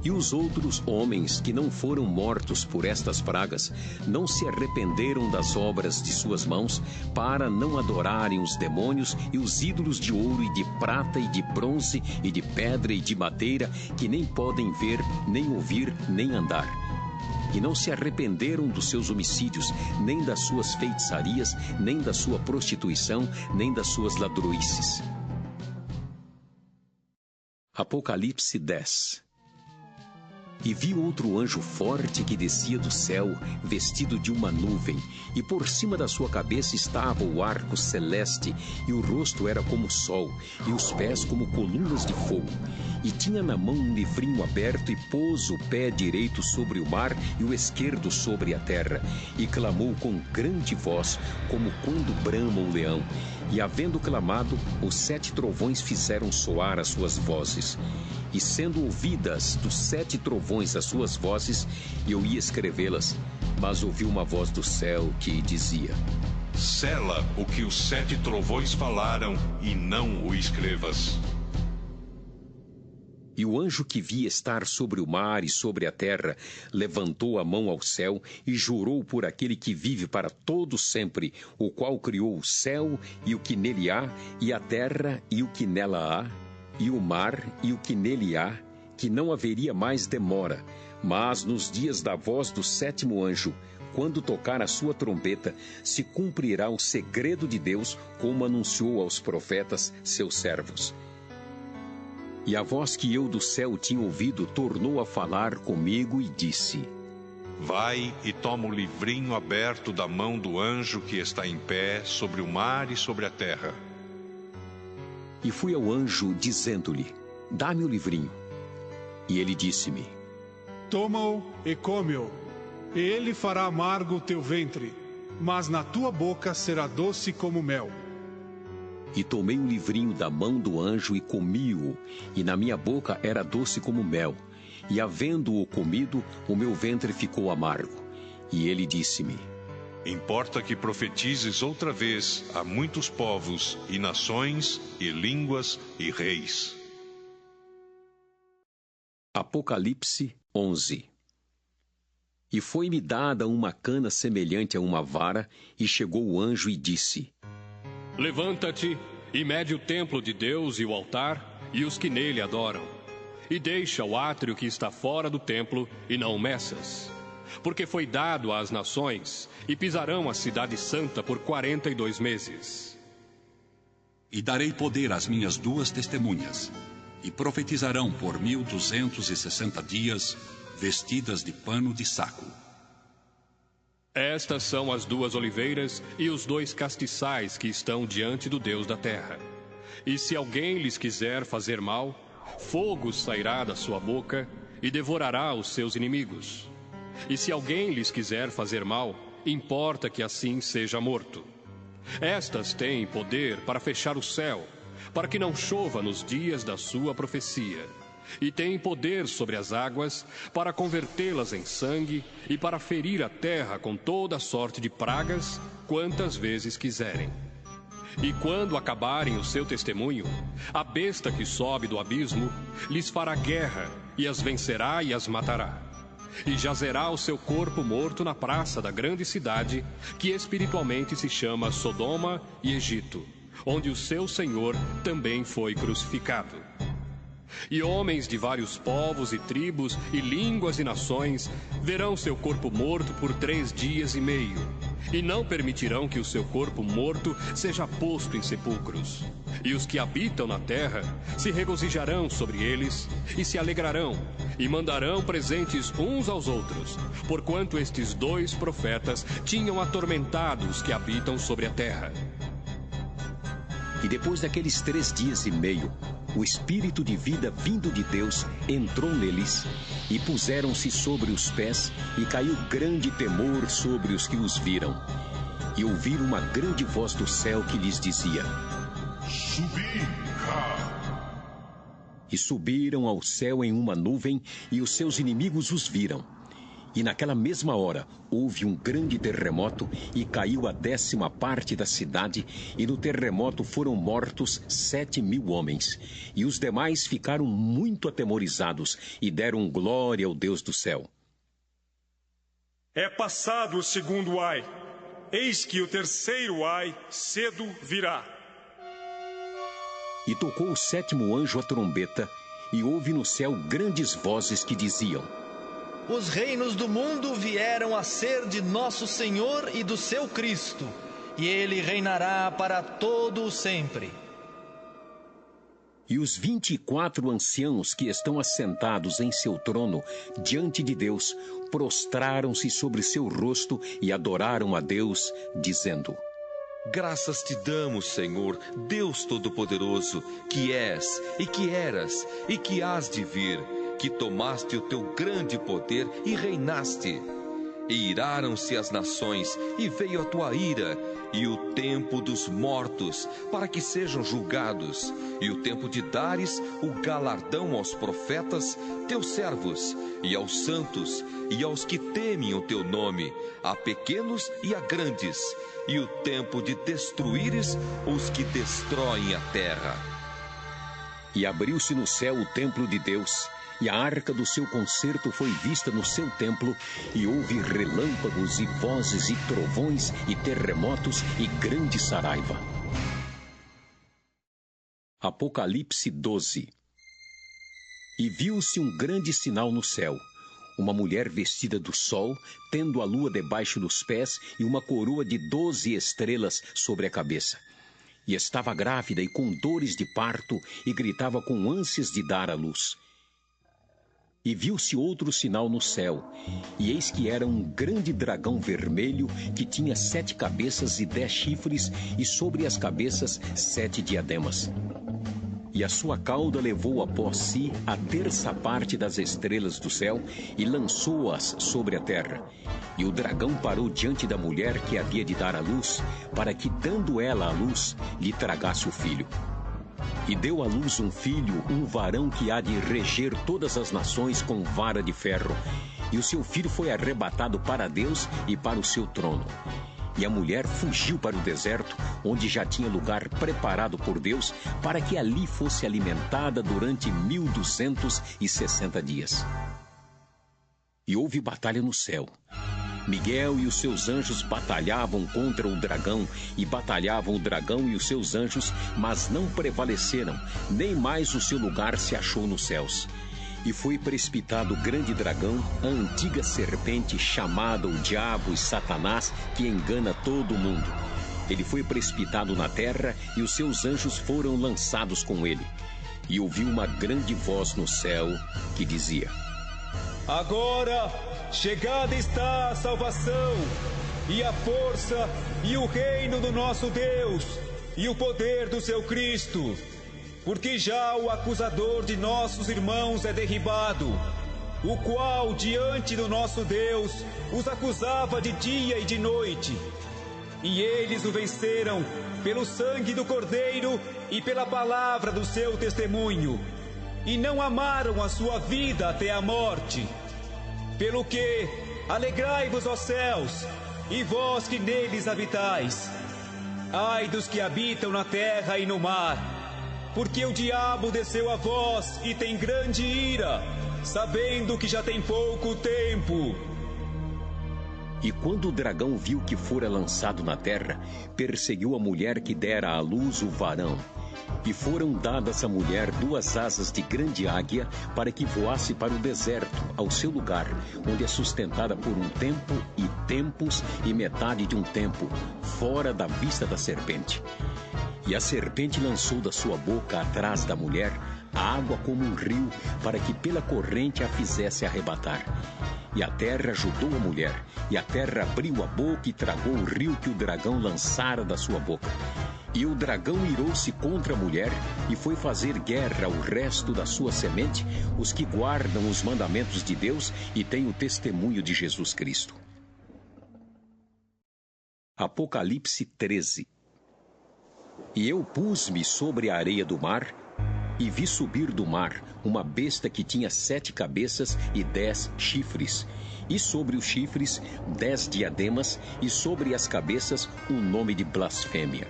E os outros homens que não foram mortos por estas pragas não se arrependeram das obras de suas mãos, para não adorarem os demônios e os ídolos de ouro e de prata e de bronze e de pedra e de madeira, que nem podem ver, nem ouvir, nem andar. E não se arrependeram dos seus homicídios, nem das suas feitiçarias, nem da sua prostituição, nem das suas ladroices. Apocalipse 10. E vi outro anjo forte que descia do céu, vestido de uma nuvem, e por cima da sua cabeça estava o arco celeste, e o rosto era como o sol, e os pés como colunas de fogo. E tinha na mão um livrinho aberto, e pôs o pé direito sobre o mar e o esquerdo sobre a terra, e clamou com grande voz, como quando brama o leão. E havendo clamado, os 7 trovões fizeram soar as suas vozes. E sendo ouvidas dos 7 trovões as suas vozes, eu ia escrevê-las, mas ouvi uma voz do céu que dizia: sela o que os 7 trovões falaram, e não o escrevas. E o anjo que via estar sobre o mar e sobre a terra levantou a mão ao céu e jurou por aquele que vive para todo sempre, o qual criou o céu e o que nele há, e a terra e o que nela há, e o mar e o que nele há, que não haveria mais demora, mas nos dias da voz do 7º anjo, quando tocar a sua trombeta, se cumprirá o segredo de Deus, como anunciou aos profetas, seus servos. E a voz que eu do céu tinha ouvido tornou a falar comigo e disse: vai e toma o livrinho aberto da mão do anjo que está em pé sobre o mar e sobre a terra. E fui ao anjo, dizendo-lhe: dá-me o livrinho. E ele disse-me: toma-o e come-o, e ele fará amargo o teu ventre, mas na tua boca será doce como mel. E tomei o livrinho da mão do anjo e comi-o, e na minha boca era doce como mel. E havendo-o comido, o meu ventre ficou amargo. E ele disse-me: importa que profetizes outra vez a muitos povos, e nações, e línguas, e reis. Apocalipse 11. E foi-me dada uma cana semelhante a uma vara, e chegou o anjo e disse: levanta-te e mede o templo de Deus e o altar, e os que nele adoram. E deixa o átrio que está fora do templo, e não o meças. Porque foi dado às nações, e pisarão a cidade santa por 42 meses. E darei poder às minhas 2 testemunhas, e profetizarão por 1260 dias, vestidas de pano de saco. Estas são as 2 oliveiras e os 2 castiçais que estão diante do Deus da terra. E se alguém lhes quiser fazer mal, fogo sairá da sua boca e devorará os seus inimigos. E se alguém lhes quiser fazer mal, importa que assim seja morto. Estas têm poder para fechar o céu, para que não chova nos dias da sua profecia. E têm poder sobre as águas, para convertê-las em sangue, e para ferir a terra com toda sorte de pragas, quantas vezes quiserem. E quando acabarem o seu testemunho, a besta que sobe do abismo lhes fará guerra, e as vencerá e as matará. e jazerá o seu corpo morto na praça da grande cidade, que espiritualmente se chama Sodoma e Egito, onde o seu Senhor também foi crucificado. E homens de vários povos e tribos e línguas e nações verão seu corpo morto por 3 dias e meio, e não permitirão que o seu corpo morto seja posto em sepulcros. E os que habitam na terra se regozijarão sobre eles e se alegrarão, e mandarão presentes uns aos outros, porquanto estes 2 profetas tinham atormentado os que habitam sobre a terra. E depois daqueles 3 dias e meio, o Espírito de vida vindo de Deus entrou neles, e puseram-se sobre os pés, e caiu grande temor sobre os que os viram. E ouviram uma grande voz do céu que lhes dizia: Subi cá. E subiram ao céu em uma nuvem, e os seus inimigos os viram. E naquela mesma hora houve um grande terremoto, e caiu a 10ª parte da cidade, e no terremoto foram mortos 7.000 homens. E os demais ficaram muito atemorizados, e deram glória ao Deus do céu. É passado o 2º ai, eis que o 3º ai cedo virá. E tocou o 7º anjo a trombeta, e houve no céu grandes vozes que diziam: Os reinos do mundo vieram a ser de nosso Senhor e do seu Cristo, e ele reinará para todo o sempre. E os 24 anciãos que estão assentados em seu trono diante de Deus prostraram-se sobre seu rosto e adoraram a Deus, dizendo: Graças te damos, Senhor, Deus Todo-Poderoso, que és, e que eras, e que hás de vir, que tomaste o teu grande poder e reinaste. E iraram-se as nações, e veio a tua ira, e o tempo dos mortos, para que sejam julgados, e o tempo de dares o galardão aos profetas, teus servos, e aos santos, e aos que temem o teu nome, a pequenos e a grandes, e o tempo de destruíres os que destroem a terra. E abriu-se no céu o templo de Deus, e a arca do seu concerto foi vista no seu templo, e houve relâmpagos e vozes e trovões e terremotos e grande saraiva. Apocalipse 12. E viu-se um grande sinal no céu, uma mulher vestida do sol, tendo a lua debaixo dos pés e uma coroa de 12 estrelas sobre a cabeça. E estava grávida e com dores de parto, e gritava com ânsias de dar à luz. E viu-se outro sinal no céu, e eis que era um grande dragão vermelho, que tinha 7 cabeças e 10 chifres, e sobre as cabeças 7 diademas. E a sua cauda levou após si a 1/3 parte das estrelas do céu, e lançou-as sobre a terra. E o dragão parou diante da mulher que havia de dar à luz, para que, dando ela à luz, lhe tragasse o filho. E deu à luz um filho, um varão que há de reger todas as nações com vara de ferro. E o seu filho foi arrebatado para Deus e para o seu trono. E a mulher fugiu para o deserto, onde já tinha lugar preparado por Deus, para que ali fosse alimentada durante 1260 dias. E houve batalha no céu. Miguel e os seus anjos batalhavam contra o dragão, e batalhavam o dragão e os seus anjos, mas não prevaleceram, nem mais o seu lugar se achou nos céus. E foi precipitado o grande dragão, a antiga serpente, chamada o Diabo e Satanás, que engana todo o mundo. Ele foi precipitado na terra, e os seus anjos foram lançados com ele. E ouvi uma grande voz no céu, que dizia: Agora chegada está a salvação, e a força, e o reino do nosso Deus, e o poder do seu Cristo, porque já o acusador de nossos irmãos é derribado, o qual diante do nosso Deus os acusava de dia e de noite. E eles o venceram pelo sangue do Cordeiro e pela palavra do seu testemunho, e não amaram a sua vida até a morte. Pelo que, alegrai-vos, ó céus, e vós que neles habitais. Ai dos que habitam na terra e no mar, porque o diabo desceu a vós e tem grande ira, sabendo que já tem pouco tempo. E quando o dragão viu que fora lançado na terra, perseguiu a mulher que dera à luz o varão. E foram dadas à mulher 2 asas de grande águia, para que voasse para o deserto, ao seu lugar, onde é sustentada por um tempo e tempos e metade de um tempo, fora da vista da serpente. E a serpente lançou da sua boca atrás da mulher a água como um rio, para que pela corrente a fizesse arrebatar. E a terra ajudou a mulher, e a terra abriu a boca e tragou o rio que o dragão lançara da sua boca. E o dragão irou-se contra a mulher e foi fazer guerra ao resto da sua semente, os que guardam os mandamentos de Deus e têm o testemunho de Jesus Cristo. Apocalipse 13. E eu pus-me sobre a areia do mar, e vi subir do mar uma besta que tinha 7 cabeças e 10 chifres, e sobre os chifres 10 diademas, e sobre as cabeças um nome de blasfêmia.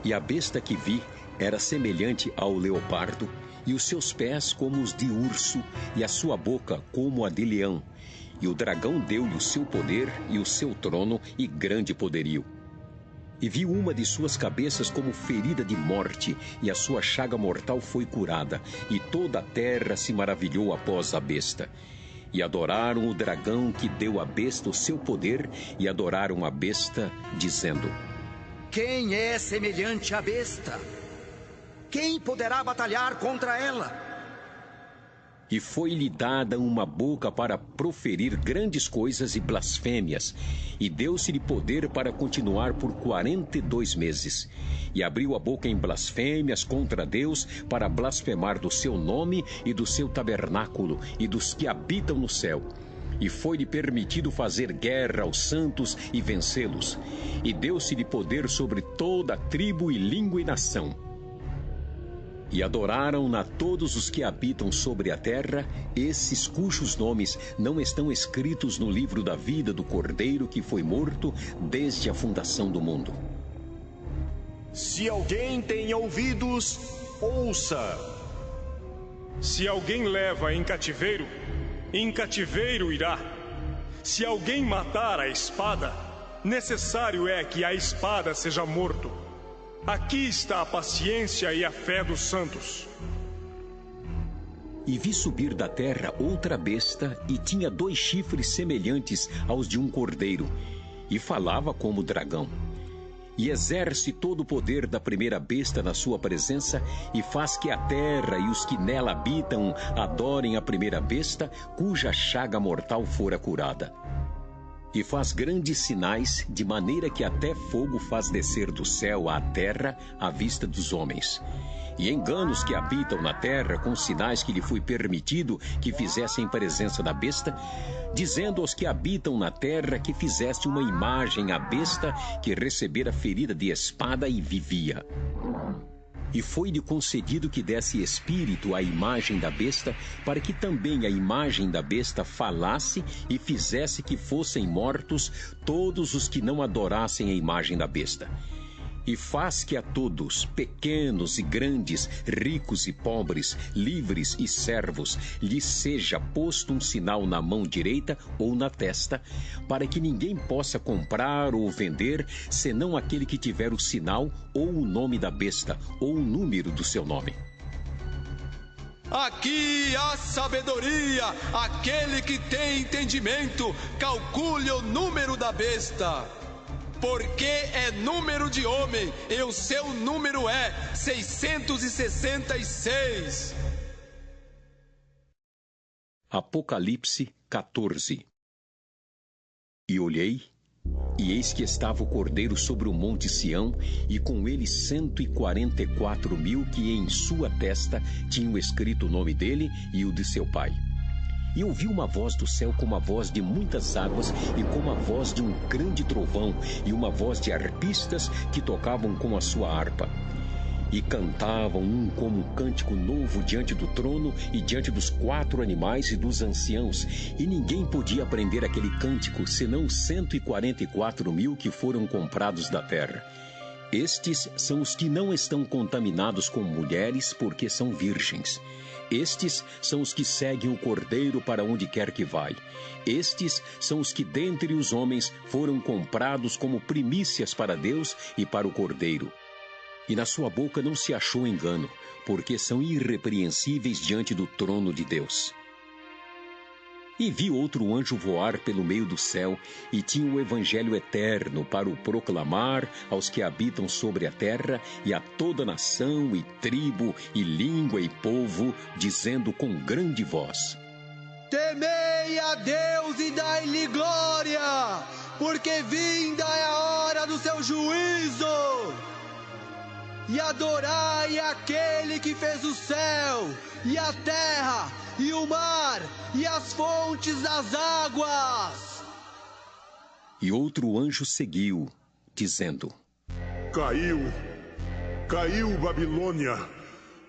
E a besta que vi era semelhante ao leopardo, e os seus pés como os de urso, e a sua boca como a de leão. E o dragão deu-lhe o seu poder e o seu trono e grande poderio. E vi uma de suas cabeças como ferida de morte, e a sua chaga mortal foi curada, e toda a terra se maravilhou após a besta. E adoraram o dragão que deu à besta o seu poder, e adoraram a besta, dizendo: Quem é semelhante à besta? Quem poderá batalhar contra ela? E foi-lhe dada uma boca para proferir grandes coisas e blasfêmias, e deu-se-lhe poder para continuar por 42 meses. E abriu a boca em blasfêmias contra Deus, para blasfemar do seu nome e do seu tabernáculo, e dos que habitam no céu. E foi-lhe permitido fazer guerra aos santos e vencê-los. E deu-se-lhe poder sobre toda tribo e língua e nação. E adoraram-na todos os que habitam sobre a terra, esses cujos nomes não estão escritos no livro da vida do Cordeiro que foi morto desde a fundação do mundo. Se alguém tem ouvidos, ouça. Se alguém leva em cativeiro irá. Se alguém matar a espada, necessário é que a espada seja morto. Aqui está a paciência e a fé dos santos. E vi subir da terra outra besta, e tinha 2 chifres semelhantes aos de um cordeiro, e falava como dragão. E exerce todo o poder da primeira besta na sua presença, e faz que a terra e os que nela habitam adorem a primeira besta, cuja chaga mortal fora curada. E faz grandes sinais, de maneira que até fogo faz descer do céu à terra à vista dos homens. E engana os que habitam na terra com sinais que lhe foi permitido que fizessem presença da besta, dizendo aos que habitam na terra que fizesse uma imagem à besta que recebera ferida de espada e vivia. E foi-lhe concedido que desse espírito à imagem da besta, para que também a imagem da besta falasse e fizesse que fossem mortos todos os que não adorassem a imagem da besta. E faz que a todos, pequenos e grandes, ricos e pobres, livres e servos, lhes seja posto um sinal na mão direita ou na testa, para que ninguém possa comprar ou vender, senão aquele que tiver o sinal ou o nome da besta, ou o número do seu nome. Aqui há sabedoria, aquele que tem entendimento, calcule o número da besta. Porque é número de homem, e o seu número é 666. Apocalipse 14. E olhei, e eis que estava o Cordeiro sobre o monte Sião, e com ele 144.000 que em sua testa tinham escrito o nome dele e o de seu pai. E ouvi uma voz do céu como a voz de muitas águas e como a voz de um grande trovão, e uma voz de arpistas que tocavam com a sua harpa. E cantavam um como um cântico novo diante do trono e diante dos 4 animais e dos anciãos. E ninguém podia aprender aquele cântico, senão os 144.000 que foram comprados da terra. Estes são os que não estão contaminados com mulheres, porque são virgens. Estes são os que seguem o Cordeiro para onde quer que vai. Estes são os que dentre os homens foram comprados como primícias para Deus e para o Cordeiro. E na sua boca não se achou engano, porque são irrepreensíveis diante do trono de Deus. E vi outro anjo voar pelo meio do céu, e tinha o evangelho eterno para o proclamar aos que habitam sobre a terra, e a toda nação, e tribo, e língua, e povo, dizendo com grande voz: Temei a Deus e dai-lhe glória, porque vinda é a hora do seu juízo. E adorai aquele que fez o céu, e a terra, e o mar, e as fontes das águas. E outro anjo seguiu, dizendo: Caiu Babilônia,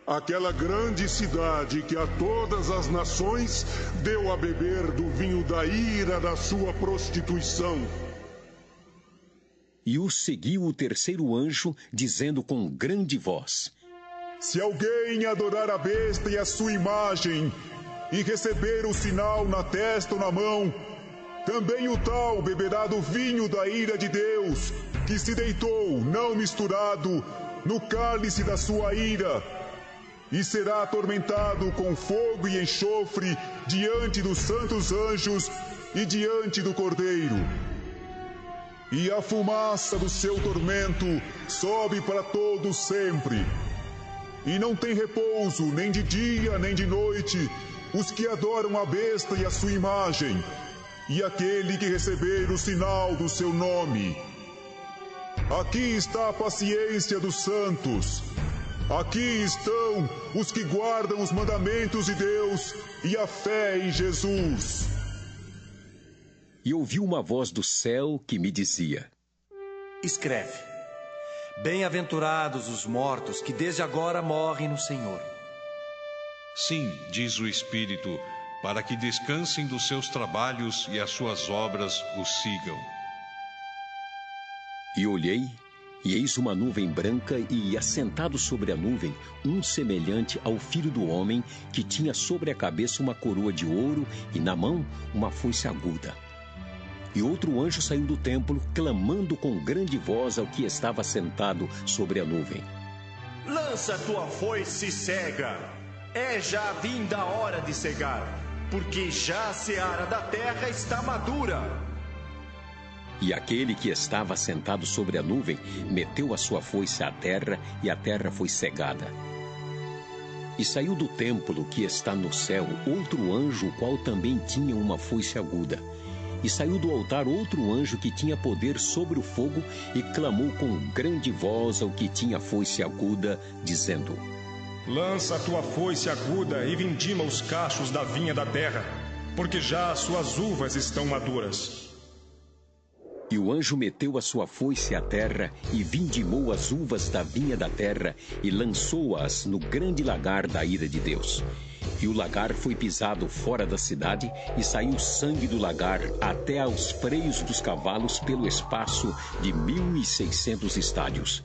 aquela grande cidade que a todas as nações deu a beber do vinho da ira da sua prostituição. E o seguiu o terceiro anjo, dizendo com grande voz: Se alguém adorar a besta e a sua imagem, e receber o sinal na testa ou na mão, também o tal beberá do vinho da ira de Deus, que se deitou, não misturado, no cálice da sua ira, e será atormentado com fogo e enxofre diante dos santos anjos e diante do Cordeiro. E a fumaça do seu tormento sobe para todos sempre. E não tem repouso, nem de dia, nem de noite, os que adoram a besta e a sua imagem, e aquele que receber o sinal do seu nome. Aqui está a paciência dos santos. Aqui estão os que guardam os mandamentos de Deus e a fé em Jesus. E ouvi uma voz do céu que me dizia: Escreve: Bem-aventurados os mortos que desde agora morrem no Senhor. Sim, diz o Espírito, para que descansem dos seus trabalhos e as suas obras os sigam. E olhei, e eis uma nuvem branca, e assentado sobre a nuvem, um semelhante ao Filho do Homem, que tinha sobre a cabeça uma coroa de ouro, e na mão uma foice aguda. E outro anjo saiu do templo, clamando com grande voz ao que estava sentado sobre a nuvem: Lança tua foice cega, é já vinda a hora de cegar, porque já a seara da terra está madura. E aquele que estava sentado sobre a nuvem meteu a sua foice à terra, e a terra foi cegada. E saiu do templo que está no céu outro anjo, o qual também tinha uma foice aguda. E saiu do altar outro anjo que tinha poder sobre o fogo, e clamou com grande voz ao que tinha foice aguda, dizendo: Lança a tua foice aguda e vindima os cachos da vinha da terra, porque já as suas uvas estão maduras. E o anjo meteu a sua foice à terra, e vindimou as uvas da vinha da terra, e lançou-as no grande lagar da ira de Deus. E o lagar foi pisado fora da cidade, e saiu sangue do lagar até aos freios dos cavalos pelo espaço de 1.600 estádios.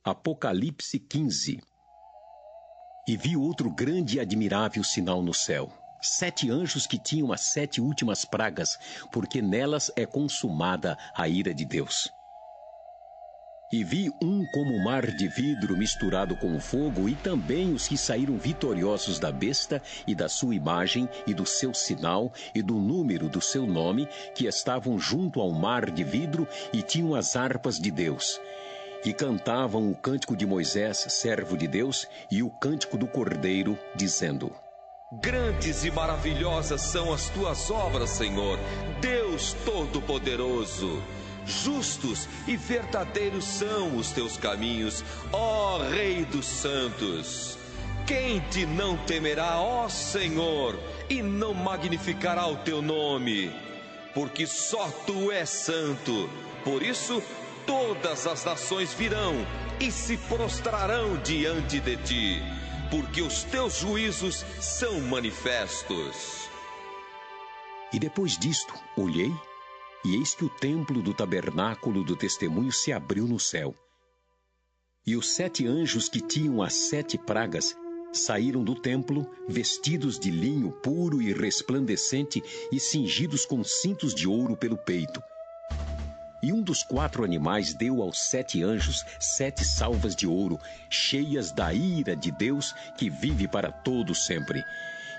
Apocalipse 15. E vi outro grande e admirável sinal no céu: 7 anjos que tinham as 7 últimas pragas, porque nelas é consumada a ira de Deus. E vi um como mar de vidro misturado com fogo, e também os que saíram vitoriosos da besta e da sua imagem e do seu sinal e do número do seu nome, que estavam junto ao mar de vidro e tinham as harpas de Deus. E cantavam o cântico de Moisés, servo de Deus, e o cântico do Cordeiro, dizendo: Grandes e maravilhosas são as tuas obras, Senhor, Deus Todo-Poderoso. Justos e verdadeiros são os teus caminhos, ó Rei dos Santos. Quem te não temerá, ó Senhor, e não magnificará o teu nome? Porque só tu és santo. Por isso, todas as nações virão e se prostrarão diante de ti, porque os teus juízos são manifestos. E depois disto, olhei, E eis que o templo do tabernáculo do testemunho se abriu no céu. E os 7 anjos que tinham as 7 pragas saíram do templo, vestidos de linho puro e resplandecente e cingidos com cintos de ouro pelo peito. E um dos 4 animais deu aos 7 anjos 7 salvas de ouro, cheias da ira de Deus, que vive para todo sempre.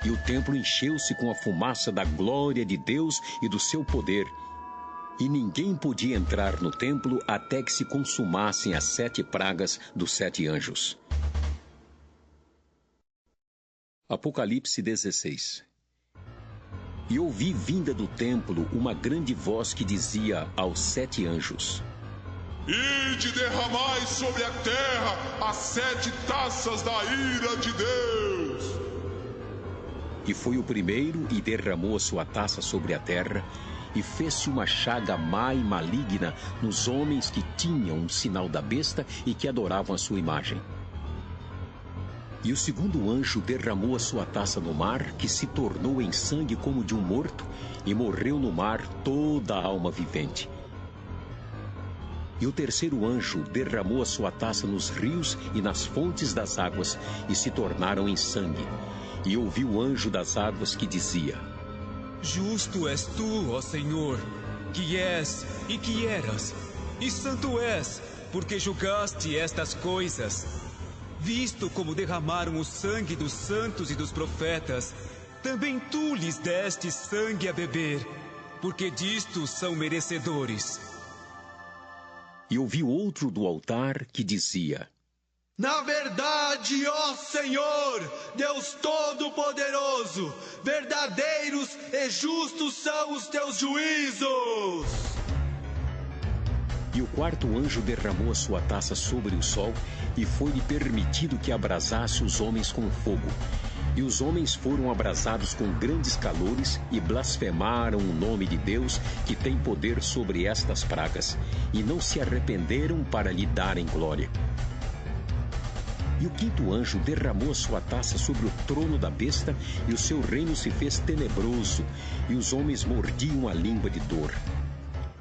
E o templo encheu-se com a fumaça da glória de Deus e do seu poder. E ninguém podia entrar no templo até que se consumassem as 7 pragas dos 7 anjos. Apocalipse 16. E ouvi vinda do templo uma grande voz que dizia aos 7 anjos: Ide derramai sobre a terra as 7 taças da ira de Deus. E foi o primeiro e derramou a sua taça sobre a terra, e fez-se uma chaga má e maligna nos homens que tinham um sinal da besta e que adoravam a sua imagem. E o segundo anjo derramou a sua taça no mar, que se tornou em sangue como de um morto, e morreu no mar toda a alma vivente. E o terceiro anjo derramou a sua taça nos rios e nas fontes das águas, e se tornaram em sangue. E ouvi o anjo das águas que dizia: Justo és tu, ó Senhor, que és e que eras, e santo és, porque julgaste estas coisas. Visto como derramaram o sangue dos santos e dos profetas, também tu lhes deste sangue a beber, porque disto são merecedores. E ouvi outro do altar que dizia: Na verdade, ó Senhor, Deus Todo-Poderoso, verdadeiros e justos são os teus juízos. E o quarto anjo derramou a sua taça sobre o sol, e foi-lhe permitido que abrasasse os homens com fogo. E os homens foram abrasados com grandes calores e blasfemaram o nome de Deus, que tem poder sobre estas pragas, e não se arrependeram para lhe darem glória. E o quinto anjo derramou a sua taça sobre o trono da besta, e o seu reino se fez tenebroso, e os homens mordiam a língua de dor.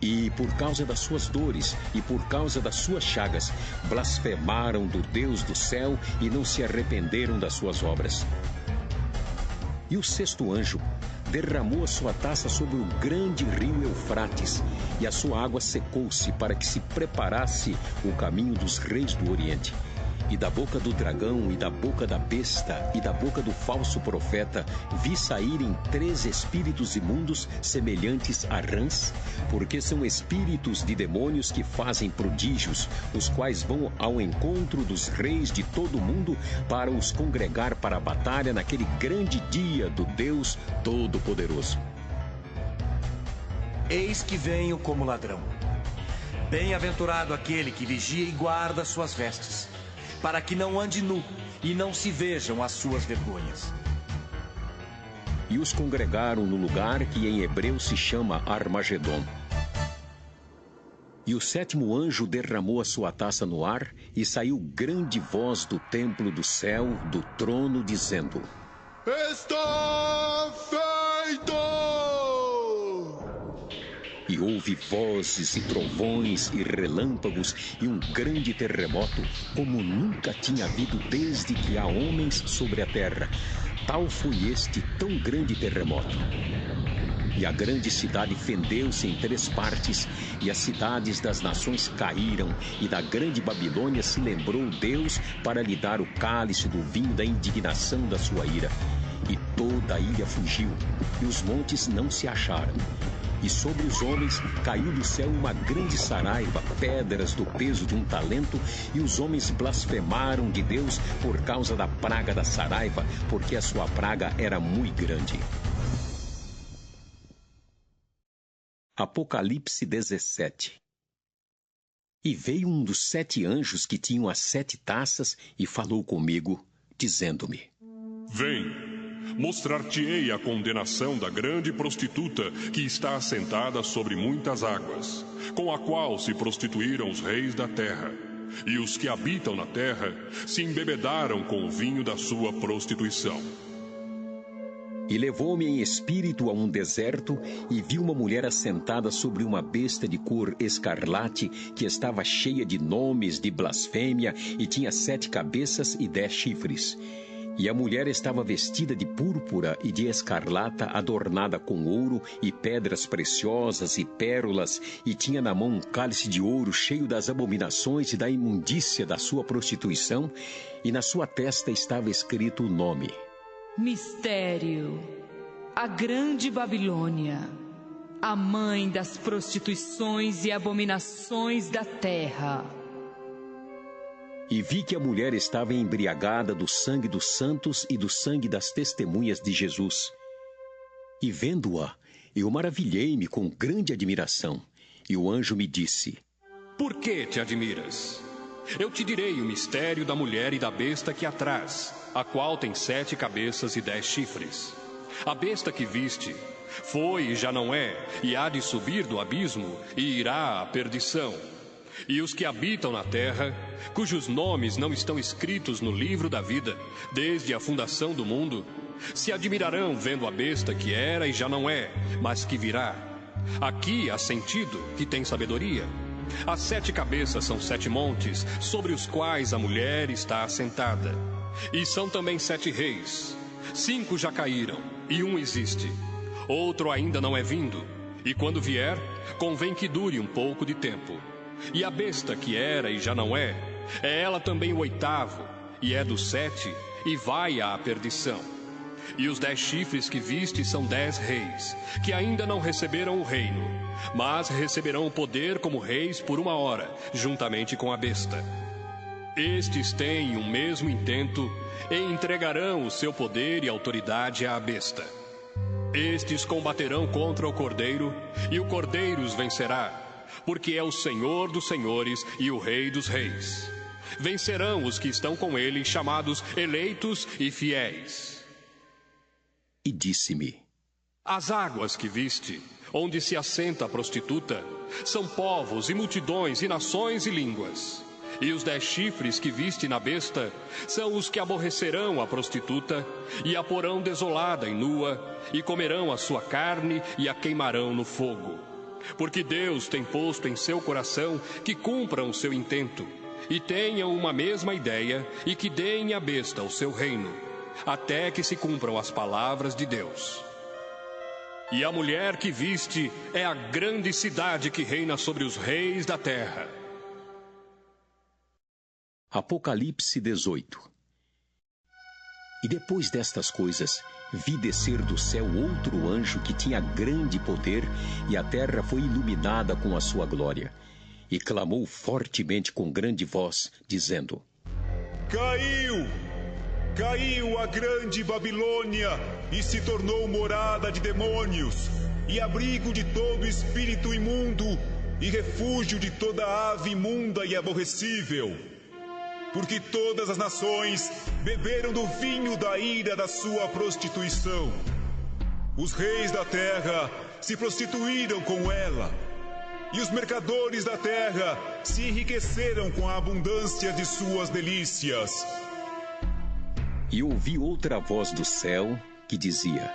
E por causa das suas dores e por causa das suas chagas, blasfemaram do Deus do céu e não se arrependeram das suas obras. E o sexto anjo derramou a sua taça sobre o grande rio Eufrates, e a sua água secou-se para que se preparasse o caminho dos reis do Oriente. E da boca do dragão, e da boca da besta, e da boca do falso profeta, vi saírem 3 espíritos imundos semelhantes a rãs, porque são espíritos de demônios que fazem prodígios, os quais vão ao encontro dos reis de todo o mundo para os congregar para a batalha naquele grande dia do Deus Todo-Poderoso. Eis que venho como ladrão. Bem-aventurado aquele que vigia e guarda suas vestes, para que não ande nu e não se vejam as suas vergonhas. E os congregaram no lugar que em hebreu se chama Armagedon. E o sétimo anjo derramou a sua taça no ar, e saiu grande voz do templo do céu, do trono, dizendo: Está feito! E houve vozes e trovões e relâmpagos e um grande terremoto, como nunca tinha havido desde que há homens sobre a terra. Tal foi este tão grande terremoto. E a grande cidade fendeu-se em 3 partes, e as cidades das nações caíram, e da grande Babilônia se lembrou Deus para lhe dar o cálice do vinho da indignação da sua ira. E toda a ilha fugiu, e os montes não se acharam. E sobre os homens caiu do céu uma grande saraiva, pedras do peso de um talento, e os homens blasfemaram de Deus por causa da praga da saraiva, porque a sua praga era muito grande. Apocalipse 17. E veio um dos 7 anjos que tinham as 7 taças e falou comigo, dizendo-me: Vem! Mostrar-te-ei a condenação da grande prostituta que está assentada sobre muitas águas, com a qual se prostituíram os reis da terra, e os que habitam na terra se embebedaram com o vinho da sua prostituição. E levou-me em espírito a um deserto, e vi uma mulher assentada sobre uma besta de cor escarlate, que estava cheia de nomes de blasfêmia, e tinha 7 cabeças e 10 chifres. E a mulher estava vestida de púrpura e de escarlata, adornada com ouro e pedras preciosas e pérolas, e tinha na mão um cálice de ouro cheio das abominações e da imundícia da sua prostituição, e na sua testa estava escrito o nome: Mistério, a grande Babilônia, a mãe das prostituições e abominações da terra. E vi que a mulher estava embriagada do sangue dos santos e do sangue das testemunhas de Jesus. E vendo-a, eu maravilhei-me com grande admiração. E o anjo me disse: Por que te admiras? Eu te direi o mistério da mulher e da besta que a traz, a qual tem 7 cabeças e 10 chifres. A besta que viste foi e já não é, e há de subir do abismo, e irá à perdição. E os que habitam na terra, cujos nomes não estão escritos no livro da vida, desde a fundação do mundo, se admirarão vendo a besta que era e já não é, mas que virá. Aqui há sentido que tem sabedoria. As 7 cabeças são 7 montes, sobre os quais a mulher está assentada. E são também 7 reis. 5 já caíram, e um existe. Outro ainda não é vindo, e quando vier, convém que dure um pouco de tempo. E a besta que era e já não é ela também o 8º, e é dos 7, e vai à perdição. E os 10 chifres que viste são 10 reis, que ainda não receberam o reino, mas receberão o poder como reis por 1 hora, juntamente com a besta. Estes têm o mesmo intento e entregarão o seu poder e autoridade à besta. Estes combaterão contra o Cordeiro, e o Cordeiro os vencerá, porque é o Senhor dos senhores e o Rei dos reis. Vencerão os que estão com ele, chamados eleitos e fiéis. E disse-me: As águas que viste, onde se assenta a prostituta, são povos e multidões e nações e línguas. E os 10 chifres que viste na besta são os que aborrecerão a prostituta, e a porão desolada e nua, e comerão a sua carne e a queimarão no fogo. Porque Deus tem posto em seu coração que cumpram o seu intento, e tenham uma mesma ideia, e que deem à besta o seu reino, até que se cumpram as palavras de Deus. E a mulher que viste é a grande cidade que reina sobre os reis da terra. Apocalipse 18. E depois destas coisas, vi descer do céu outro anjo que tinha grande poder, e a terra foi iluminada com a sua glória. E clamou fortemente com grande voz, dizendo: Caiu! Caiu a grande Babilônia, e se tornou morada de demônios, e abrigo de todo espírito imundo, e refúgio de toda ave imunda e aborrecível. Porque todas as nações beberam do vinho da ira da sua prostituição. Os reis da terra se prostituíram com ela, e os mercadores da terra se enriqueceram com a abundância de suas delícias. E ouvi outra voz do céu que dizia: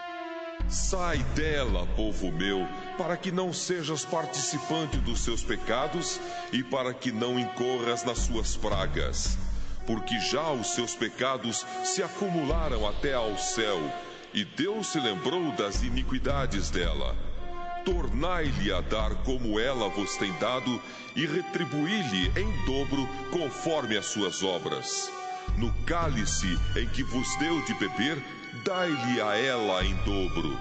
Sai dela, povo meu, para que não sejas participante dos seus pecados e para que não incorras nas suas pragas. Porque já os seus pecados se acumularam até ao céu, e Deus se lembrou das iniquidades dela. Tornai-lhe a dar como ela vos tem dado, e retribuí-lhe em dobro conforme as suas obras. No cálice em que vos deu de beber, dai-lhe a ela em dobro.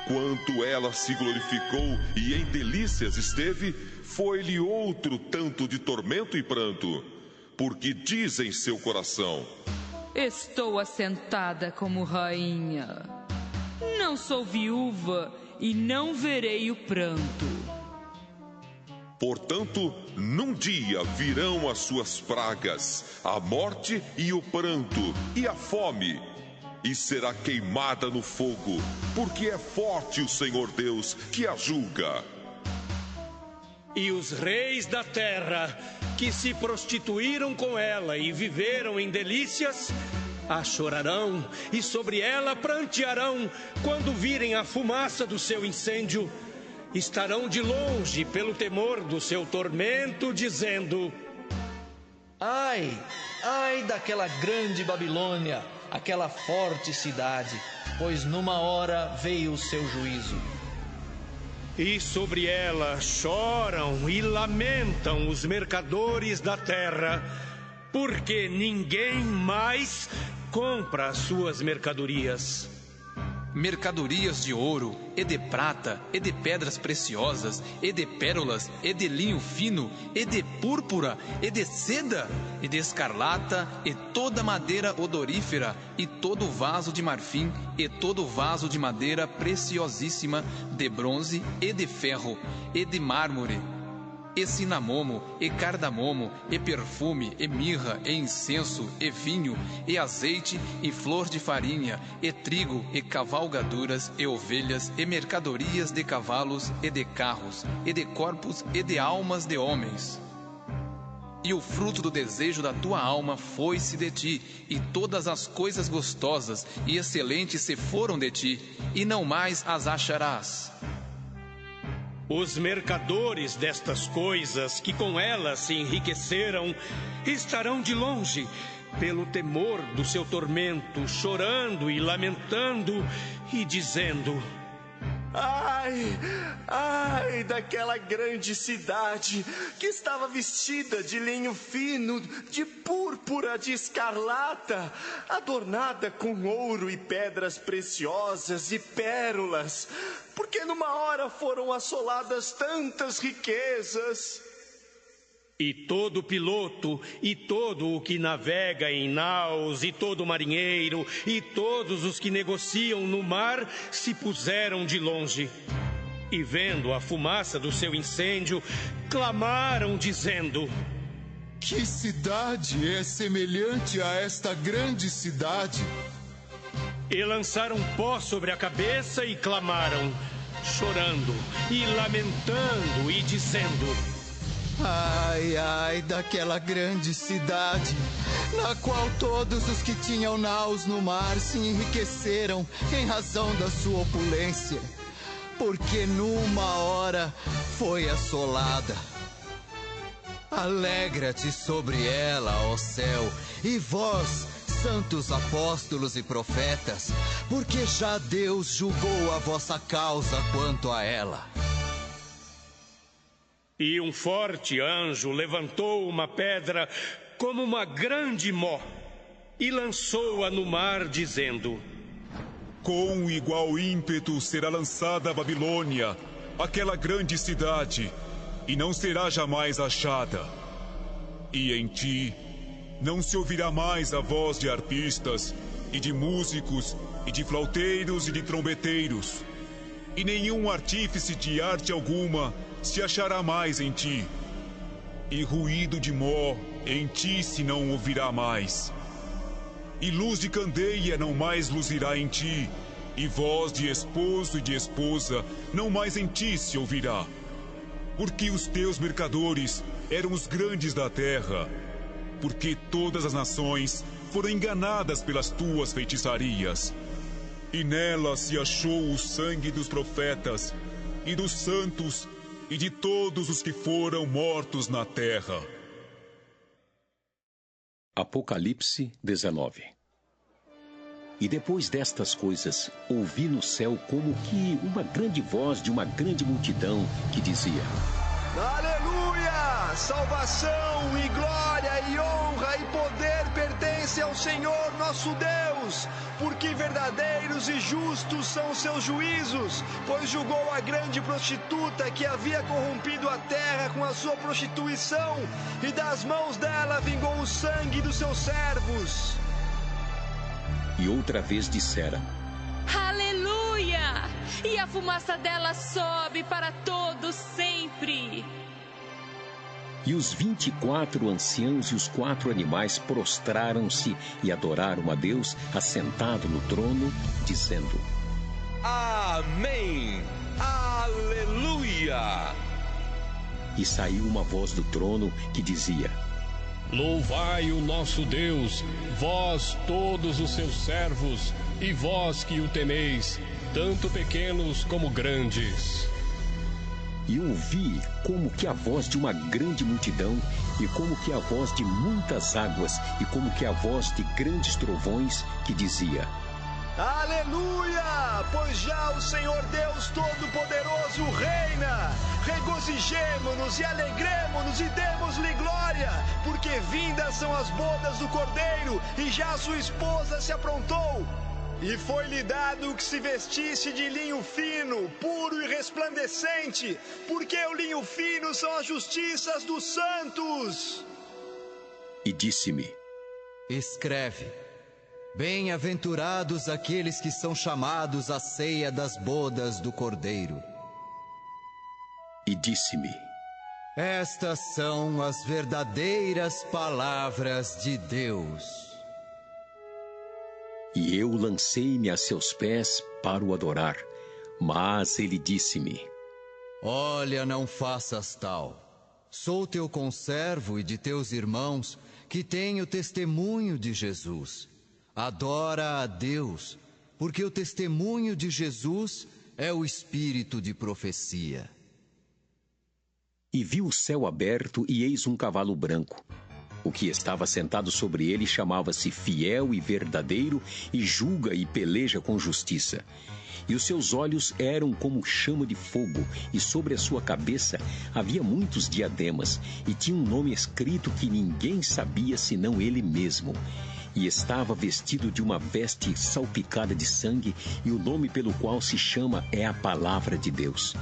Quanto ela se glorificou e em delícias esteve, foi-lhe outro tanto de tormento e pranto. Porque diz em seu coração: Estou assentada como rainha. Não sou viúva e não verei o pranto. Portanto, num dia virão as suas pragas, a morte e o pranto e a fome, e será queimada no fogo, porque é forte o Senhor Deus que a julga. E os reis da terra, que se prostituíram com ela e viveram em delícias, a chorarão e sobre ela prantearão quando virem a fumaça do seu incêndio. Estarão de longe pelo temor do seu tormento, dizendo: Ai, ai daquela grande Babilônia, aquela forte cidade, pois numa hora veio o seu juízo. E sobre ela choram e lamentam os mercadores da terra, porque ninguém mais compra as suas mercadorias. Mercadorias de ouro, e de prata, e de pedras preciosas, e de pérolas, e de linho fino, e de púrpura, e de seda, e de escarlata, e toda madeira odorífera, e todo vaso de marfim, e todo vaso de madeira preciosíssima, de bronze, e de ferro, e de mármore, e cinamomo, e cardamomo, e perfume, e mirra, e incenso, e vinho, e azeite, e flor de farinha, e trigo, e cavalgaduras, e ovelhas, e mercadorias de cavalos, e de carros, e de corpos, e de almas de homens. E o fruto do desejo da tua alma foi-se de ti, e todas as coisas gostosas e excelentes se foram de ti, e não mais as acharás. Os mercadores destas coisas, que com elas se enriqueceram, estarão de longe, pelo temor do seu tormento, chorando e lamentando, e dizendo: Ai, ai daquela grande cidade, que estava vestida de linho fino, de púrpura, de escarlata, adornada com ouro e pedras preciosas e pérolas, porque numa hora foram assoladas tantas riquezas. E todo piloto, e todo o que navega em naus, e todo marinheiro, e todos os que negociam no mar, se puseram de longe. E vendo a fumaça do seu incêndio, clamaram dizendo: Que cidade é semelhante a esta grande cidade? E lançaram pó sobre a cabeça e clamaram, chorando e lamentando e dizendo: Ai, ai daquela grande cidade, na qual todos os que tinham naus no mar se enriqueceram em razão da sua opulência, porque numa hora foi assolada. Alegra-te sobre ela, ó céu, e vós, santos apóstolos e profetas, porque já Deus julgou a vossa causa quanto a ela. E um forte anjo levantou uma pedra como uma grande mó e lançou-a no mar, dizendo: Com igual ímpeto será lançada a Babilônia, aquela grande cidade, e não será jamais achada. E em ti não se ouvirá mais a voz de arpistas, e de músicos, e de flauteiros e de trombeteiros, e nenhum artífice de arte alguma se achará mais em ti, e ruído de mó em ti se não ouvirá mais, e luz de candeia não mais luzirá em ti, e voz de esposo e de esposa não mais em ti se ouvirá, porque os teus mercadores eram os grandes da terra, porque todas as nações foram enganadas pelas tuas feitiçarias, e nela se achou o sangue dos profetas e dos santos e de todos os que foram mortos na terra. Apocalipse 19. E depois destas coisas, ouvi no céu como que uma grande voz de uma grande multidão que dizia: Aleluia! Salvação e glória e honra e poder pertencem ao Senhor nosso Deus, porque verdadeiros e justos são os seus juízos, pois julgou a grande prostituta que havia corrompido a terra com a sua prostituição, e das mãos dela vingou o sangue dos seus servos. E outra vez dissera: Aleluia! E a fumaça dela sobe para todos sempre. E os 24 anciãos e os 4 animais prostraram-se e adoraram a Deus assentado no trono, dizendo: Amém! Aleluia! E saiu uma voz do trono que dizia: Louvai o nosso Deus, vós todos os seus servos, e vós que o temeis, tanto pequenos como grandes. E ouvi como que a voz de uma grande multidão, e como que a voz de muitas águas, e como que a voz de grandes trovões, que dizia: Aleluia! Pois já o Senhor Deus Todo-Poderoso reina. Regozijemo-nos e alegremo-nos e demos-lhe glória, porque vindas são as bodas do Cordeiro, e já sua esposa se aprontou. E foi-lhe dado que se vestisse de linho fino, puro e resplandecente, porque o linho fino são as justiças dos santos. E disse-me: Escreve: Bem-aventurados aqueles que são chamados à ceia das bodas do Cordeiro. E disse-me: Estas são as verdadeiras palavras de Deus. E eu lancei-me a seus pés para o adorar. Mas ele disse-me: Olha, não faças tal. Sou teu conservo e de teus irmãos, que têm o testemunho de Jesus. Adora a Deus, porque o testemunho de Jesus é o espírito de profecia. E vi o céu aberto, e eis um cavalo branco. O que estava sentado sobre ele chamava-se Fiel e Verdadeiro, e julga e peleja com justiça. E os seus olhos eram como chama de fogo, e sobre a sua cabeça havia muitos diademas, e tinha um nome escrito que ninguém sabia senão ele mesmo. E estava vestido de uma veste salpicada de sangue, e o nome pelo qual se chama é a Palavra de Deus.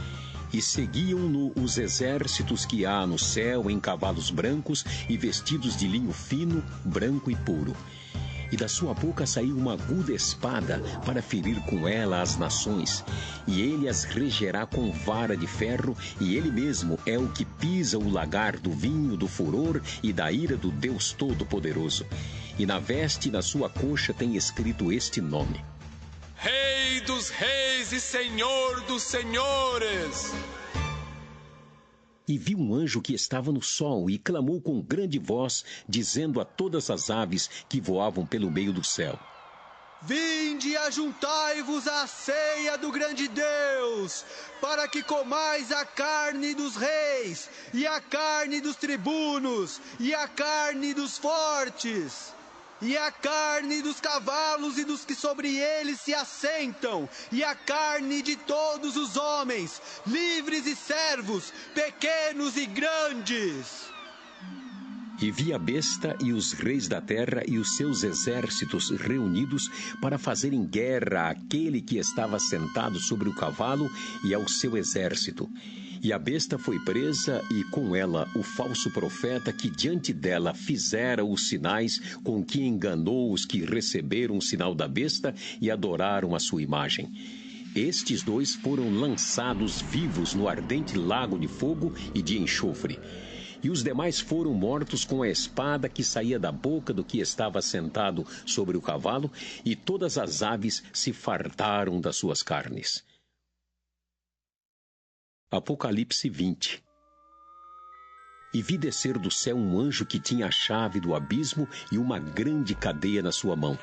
E seguiam-no os exércitos que há no céu em cavalos brancos e vestidos de linho fino, branco e puro. E da sua boca saiu uma aguda espada para ferir com ela as nações. E ele as regerá com vara de ferro, e ele mesmo é o que pisa o lagar do vinho do furor e da ira do Deus Todo-Poderoso. E na veste e na sua coxa tem escrito este nome: Rei dos reis e Senhor dos senhores. E vi um anjo que estava no sol e clamou com grande voz, dizendo a todas as aves que voavam pelo meio do céu: Vinde e ajuntai-vos à ceia do grande Deus, para que comais a carne dos reis, e a carne dos tribunos, e a carne dos fortes, e a carne dos cavalos e dos que sobre eles se assentam, e a carne de todos os homens, livres e servos, pequenos e grandes. E vi a besta e os reis da terra e os seus exércitos reunidos para fazerem guerra àquele que estava sentado sobre o cavalo e ao seu exército. E a besta foi presa, e com ela o falso profeta que diante dela fizera os sinais com que enganou os que receberam o sinal da besta e adoraram a sua imagem. Estes dois foram lançados vivos no ardente lago de fogo e de enxofre. E os demais foram mortos com a espada que saía da boca do que estava sentado sobre o cavalo, e todas as aves se fartaram das suas carnes. Apocalipse 20. E vi descer do céu um anjo que tinha a chave do abismo e uma grande cadeia na sua mão.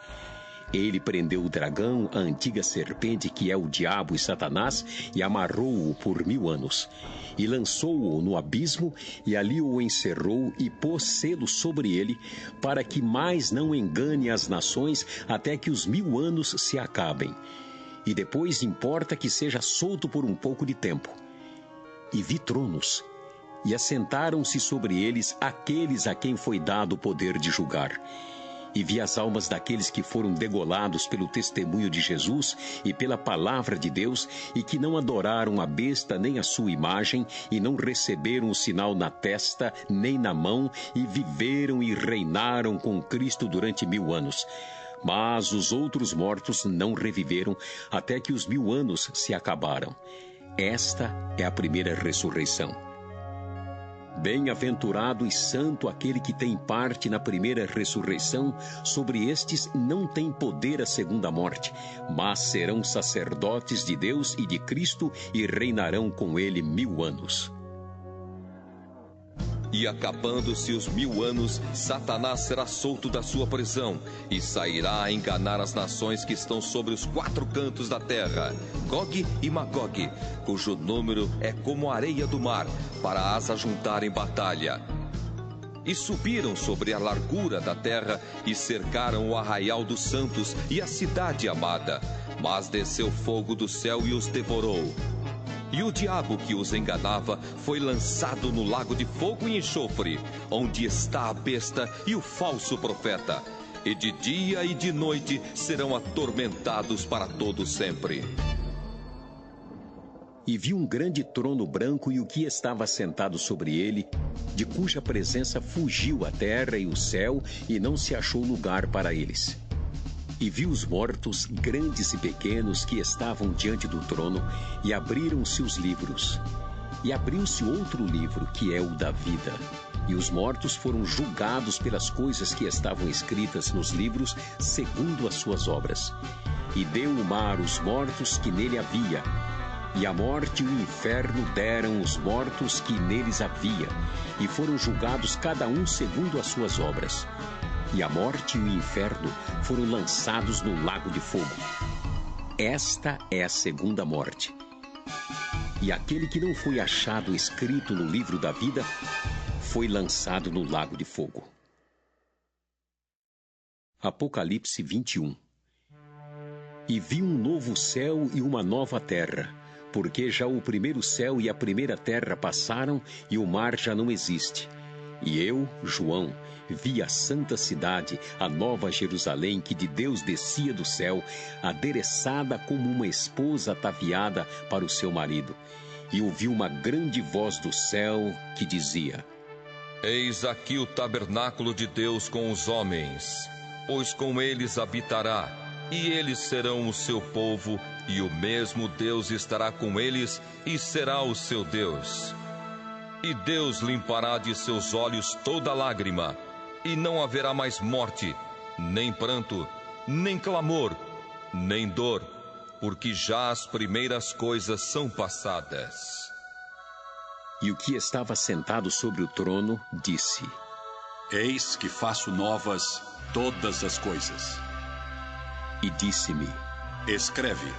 Ele prendeu o dragão, a antiga serpente que é o diabo e Satanás, e amarrou-o por 1000 anos. E lançou-o no abismo, e ali o encerrou, e pôs selo sobre ele, para que mais não engane as nações, até que os 1000 anos se acabem. E depois importa que seja solto por um pouco de tempo. E vi tronos, e assentaram-se sobre eles aqueles a quem foi dado o poder de julgar. E vi as almas daqueles que foram degolados pelo testemunho de Jesus e pela palavra de Deus, e que não adoraram a besta nem a sua imagem, e não receberam o sinal na testa nem na mão, e viveram e reinaram com Cristo durante 1000 anos. Mas os outros mortos não reviveram, até que os 1000 anos se acabaram. Esta é a primeira ressurreição. Bem-aventurado e santo aquele que tem parte na primeira ressurreição. Sobre estes não tem poder a segunda morte, mas serão sacerdotes de Deus e de Cristo e reinarão com ele 1000 anos. E acabando-se os 1000 anos, Satanás será solto da sua prisão e sairá a enganar as nações que estão sobre os 4 cantos da terra, Gog e Magog, cujo número é como a areia do mar, para as ajuntar em batalha. E subiram sobre a largura da terra e cercaram o arraial dos santos e a cidade amada. Mas desceu fogo do céu e os devorou. E o diabo que os enganava foi lançado no lago de fogo e enxofre, onde está a besta e o falso profeta. E de dia e de noite serão atormentados para todo sempre. E vi um grande trono branco e o que estava sentado sobre ele, de cuja presença fugiu a terra e o céu, e não se achou lugar para eles. E vi os mortos, grandes e pequenos, que estavam diante do trono, e abriram-se os livros. E abriu-se outro livro, que é o da vida. E os mortos foram julgados pelas coisas que estavam escritas nos livros, segundo as suas obras. E deu o mar os mortos que nele havia, e a morte e o inferno deram os mortos que neles havia, e foram julgados cada um segundo as suas obras. E a morte e o inferno foram lançados no lago de fogo. Esta é a segunda morte. E aquele que não foi achado escrito no livro da vida foi lançado no lago de fogo. Apocalipse 21. E vi um novo céu e uma nova terra, porque já o primeiro céu e a primeira terra passaram e o mar já não existe. E eu, João, vi a santa cidade, a nova Jerusalém, que de Deus descia do céu, adereçada como uma esposa ataviada para o seu marido. E ouvi uma grande voz do céu que dizia: Eis aqui o tabernáculo de Deus com os homens, pois com eles habitará, e eles serão o seu povo, e o mesmo Deus estará com eles, e será o seu Deus. E Deus limpará de seus olhos toda lágrima, e não haverá mais morte, nem pranto, nem clamor, nem dor, porque já as primeiras coisas são passadas. E o que estava sentado sobre o trono disse: Eis que faço novas todas as coisas. E disse-me: Escreve,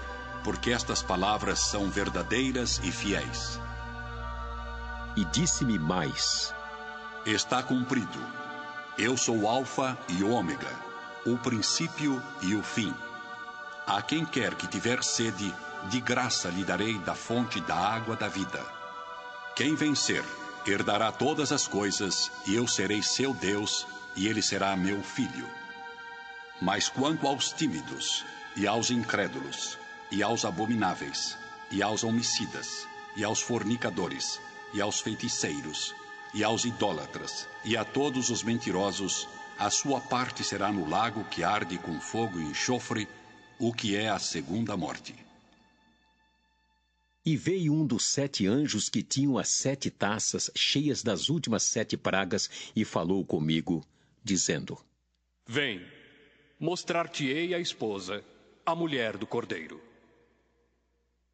porque estas palavras são verdadeiras e fiéis. E disse-me mais: Está cumprido. Eu sou o Alfa e o Ômega, o princípio e o fim. A quem quer que tiver sede, de graça lhe darei da fonte da água da vida. Quem vencer, herdará todas as coisas, e eu serei seu Deus, e ele será meu filho. Mas quanto aos tímidos, e aos incrédulos, e aos abomináveis, e aos homicidas, e aos fornicadores, e aos feiticeiros, e aos idólatras, e a todos os mentirosos, a sua parte será no lago que arde com fogo e enxofre, o que é a segunda morte. E veio um dos 7 anjos que tinham as 7 taças cheias das últimas 7 pragas, e falou comigo, dizendo: Vem, mostrar-te-ei a esposa, a mulher do Cordeiro.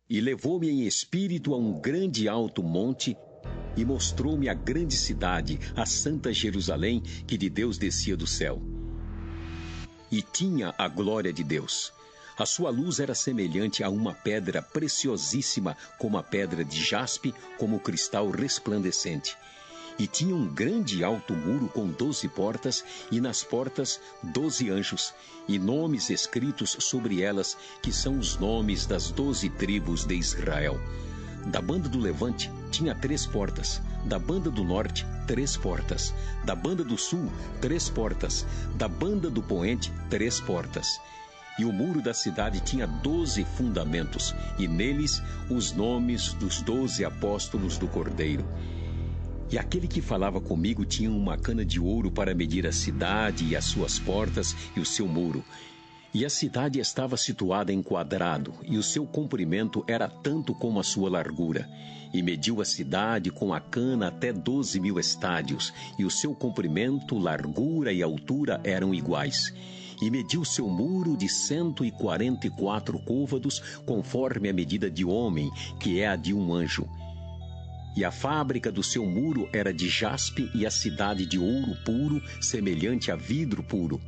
E levou-me em espírito a um grande alto monte, e mostrou-me a grande cidade, a santa Jerusalém, que de Deus descia do céu. E tinha a glória de Deus. A sua luz era semelhante a uma pedra preciosíssima, como a pedra de jaspe, como cristal resplandecente. E tinha um grande alto muro com 12 portas, e nas portas 12 anjos, e nomes escritos sobre elas, que são os nomes das 12 tribos de Israel. Da banda do levante tinha 3 portas, da banda do norte 3 portas, da banda do sul 3 portas, da banda do poente 3 portas. E o muro da cidade tinha 12 fundamentos, e neles os nomes dos 12 apóstolos do Cordeiro. E aquele que falava comigo tinha uma cana de ouro para medir a cidade e as suas portas e o seu muro. E a cidade estava situada em quadrado, e o seu comprimento era tanto como a sua largura. E mediu a cidade com a cana até 12.000 estádios, e o seu comprimento, largura e altura eram iguais. E mediu seu muro de 144 côvados, conforme a medida de homem, que é a de um anjo. E a fábrica do seu muro era de jaspe e a cidade de ouro puro, semelhante a vidro puro.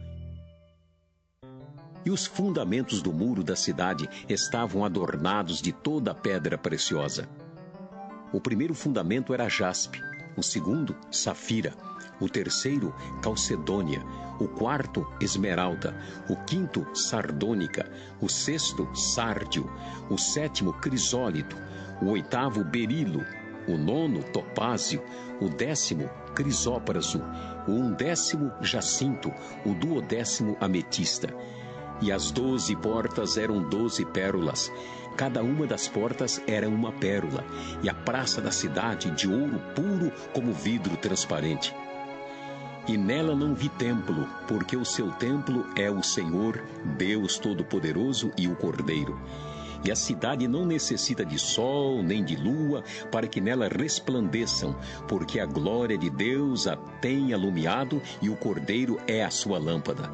E os fundamentos do muro da cidade estavam adornados de toda a pedra preciosa. O primeiro fundamento era jaspe, o segundo, safira, o terceiro, calcedônia, o quarto, esmeralda, o quinto, sardônica, o sexto, sárdio, o sétimo, crisólito, o oitavo, berilo, o nono, topázio, o 10º, crisópraso, o 11º, jacinto, o 12º, ametista. E as 12 portas eram 12 pérolas. Cada uma das portas era uma pérola, e a praça da cidade de ouro puro como vidro transparente. E nela não vi templo, porque o seu templo é o Senhor, Deus Todo-Poderoso e o Cordeiro. E a cidade não necessita de sol nem de lua para que nela resplandeçam, porque a glória de Deus a tem alumiado e o Cordeiro é a sua lâmpada.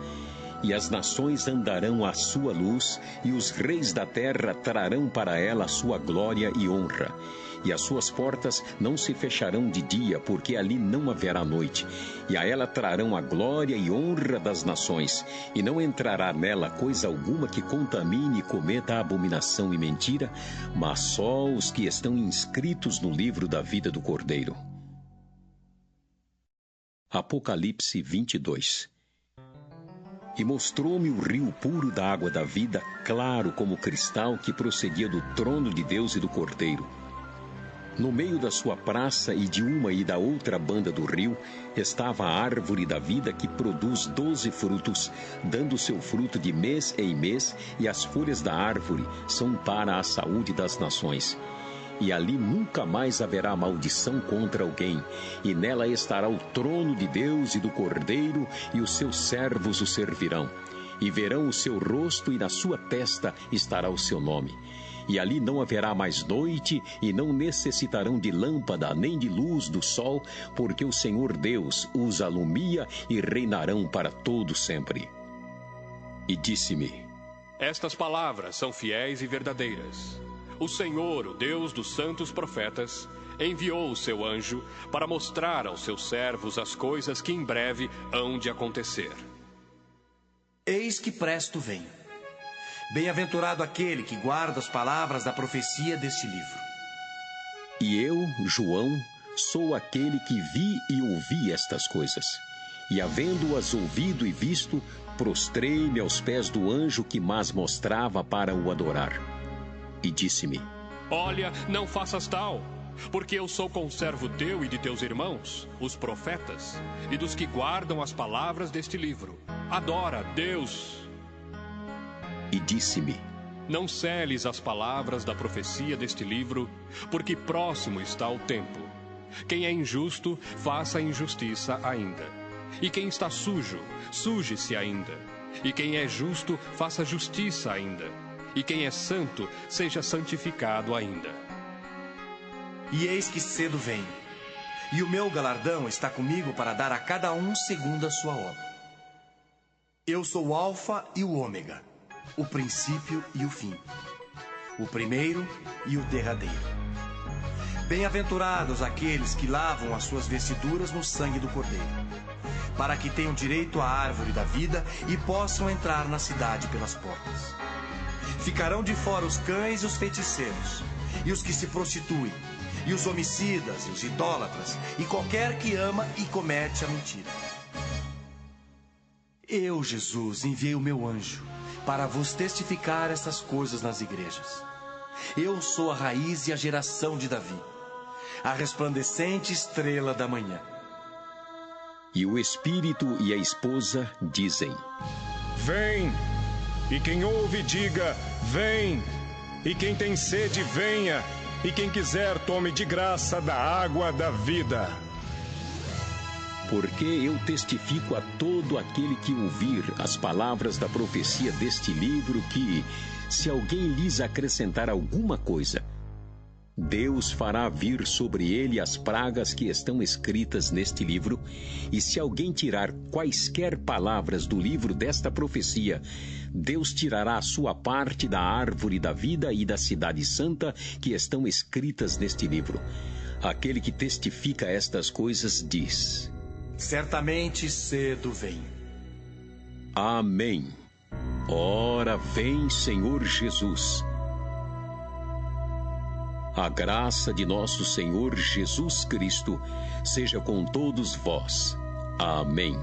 E as nações andarão à sua luz, e os reis da terra trarão para ela a sua glória e honra. E as suas portas não se fecharão de dia, porque ali não haverá noite. E a ela trarão a glória e honra das nações, e não entrará nela coisa alguma que contamine e cometa abominação e mentira, mas só os que estão inscritos no livro da vida do Cordeiro. Apocalipse 22. E mostrou-me o rio puro da água da vida, claro como cristal, que procedia do trono de Deus e do Cordeiro. No meio da sua praça e de uma e da outra banda do rio, estava a árvore da vida que produz 12 frutos, dando seu fruto de mês em mês, e as folhas da árvore são para a saúde das nações. E ali nunca mais haverá maldição contra alguém, e nela estará o trono de Deus e do Cordeiro, e os seus servos o servirão. E verão o seu rosto, e na sua testa estará o seu nome. E ali não haverá mais noite, e não necessitarão de lâmpada, nem de luz do sol, porque o Senhor Deus os alumia e reinarão para todo sempre. E disse-me: Estas palavras são fiéis e verdadeiras. O Senhor, o Deus dos santos profetas, enviou o seu anjo para mostrar aos seus servos as coisas que em breve hão de acontecer. Eis que presto venho. Bem-aventurado aquele que guarda as palavras da profecia deste livro. E eu, João, sou aquele que vi e ouvi estas coisas. E havendo-as ouvido e visto, prostrei-me aos pés do anjo que mas mostrava para o adorar. E disse-me: Olha, não faças tal, porque eu sou conservo teu e de teus irmãos, os profetas, e dos que guardam as palavras deste livro. Adora Deus. E disse-me: Não celes as palavras da profecia deste livro, porque próximo está o tempo. Quem é injusto, faça injustiça ainda. E quem está sujo, suje-se ainda. E quem é justo, faça justiça ainda. E quem é santo, seja santificado ainda. E eis que cedo venho, e o meu galardão está comigo para dar a cada um segundo a sua obra. Eu sou o Alfa e o Ômega, o princípio e o fim, o primeiro e o derradeiro. Bem-aventurados aqueles que lavam as suas vestiduras no sangue do Cordeiro, para que tenham direito à árvore da vida e possam entrar na cidade pelas portas. Ficarão de fora os cães e os feiticeiros, e os que se prostituem, e os homicidas, e os idólatras, e qualquer que ama e comete a mentira. Eu, Jesus, enviei o meu anjo para vos testificar essas coisas nas igrejas. Eu sou a raiz e a geração de Davi, a resplandecente estrela da manhã. E o Espírito e a esposa dizem: Vem! E quem ouve, diga: vem! E quem tem sede, venha! E quem quiser, tome de graça da água da vida. Porque eu testifico a todo aquele que ouvir as palavras da profecia deste livro que, se alguém lhes acrescentar alguma coisa, Deus fará vir sobre ele as pragas que estão escritas neste livro, e se alguém tirar quaisquer palavras do livro desta profecia, Deus tirará a sua parte da árvore da vida e da cidade santa que estão escritas neste livro. Aquele que testifica estas coisas diz: certamente cedo vem. Amém. Ora, vem, Senhor Jesus. A graça de nosso Senhor Jesus Cristo seja com todos vós. Amém.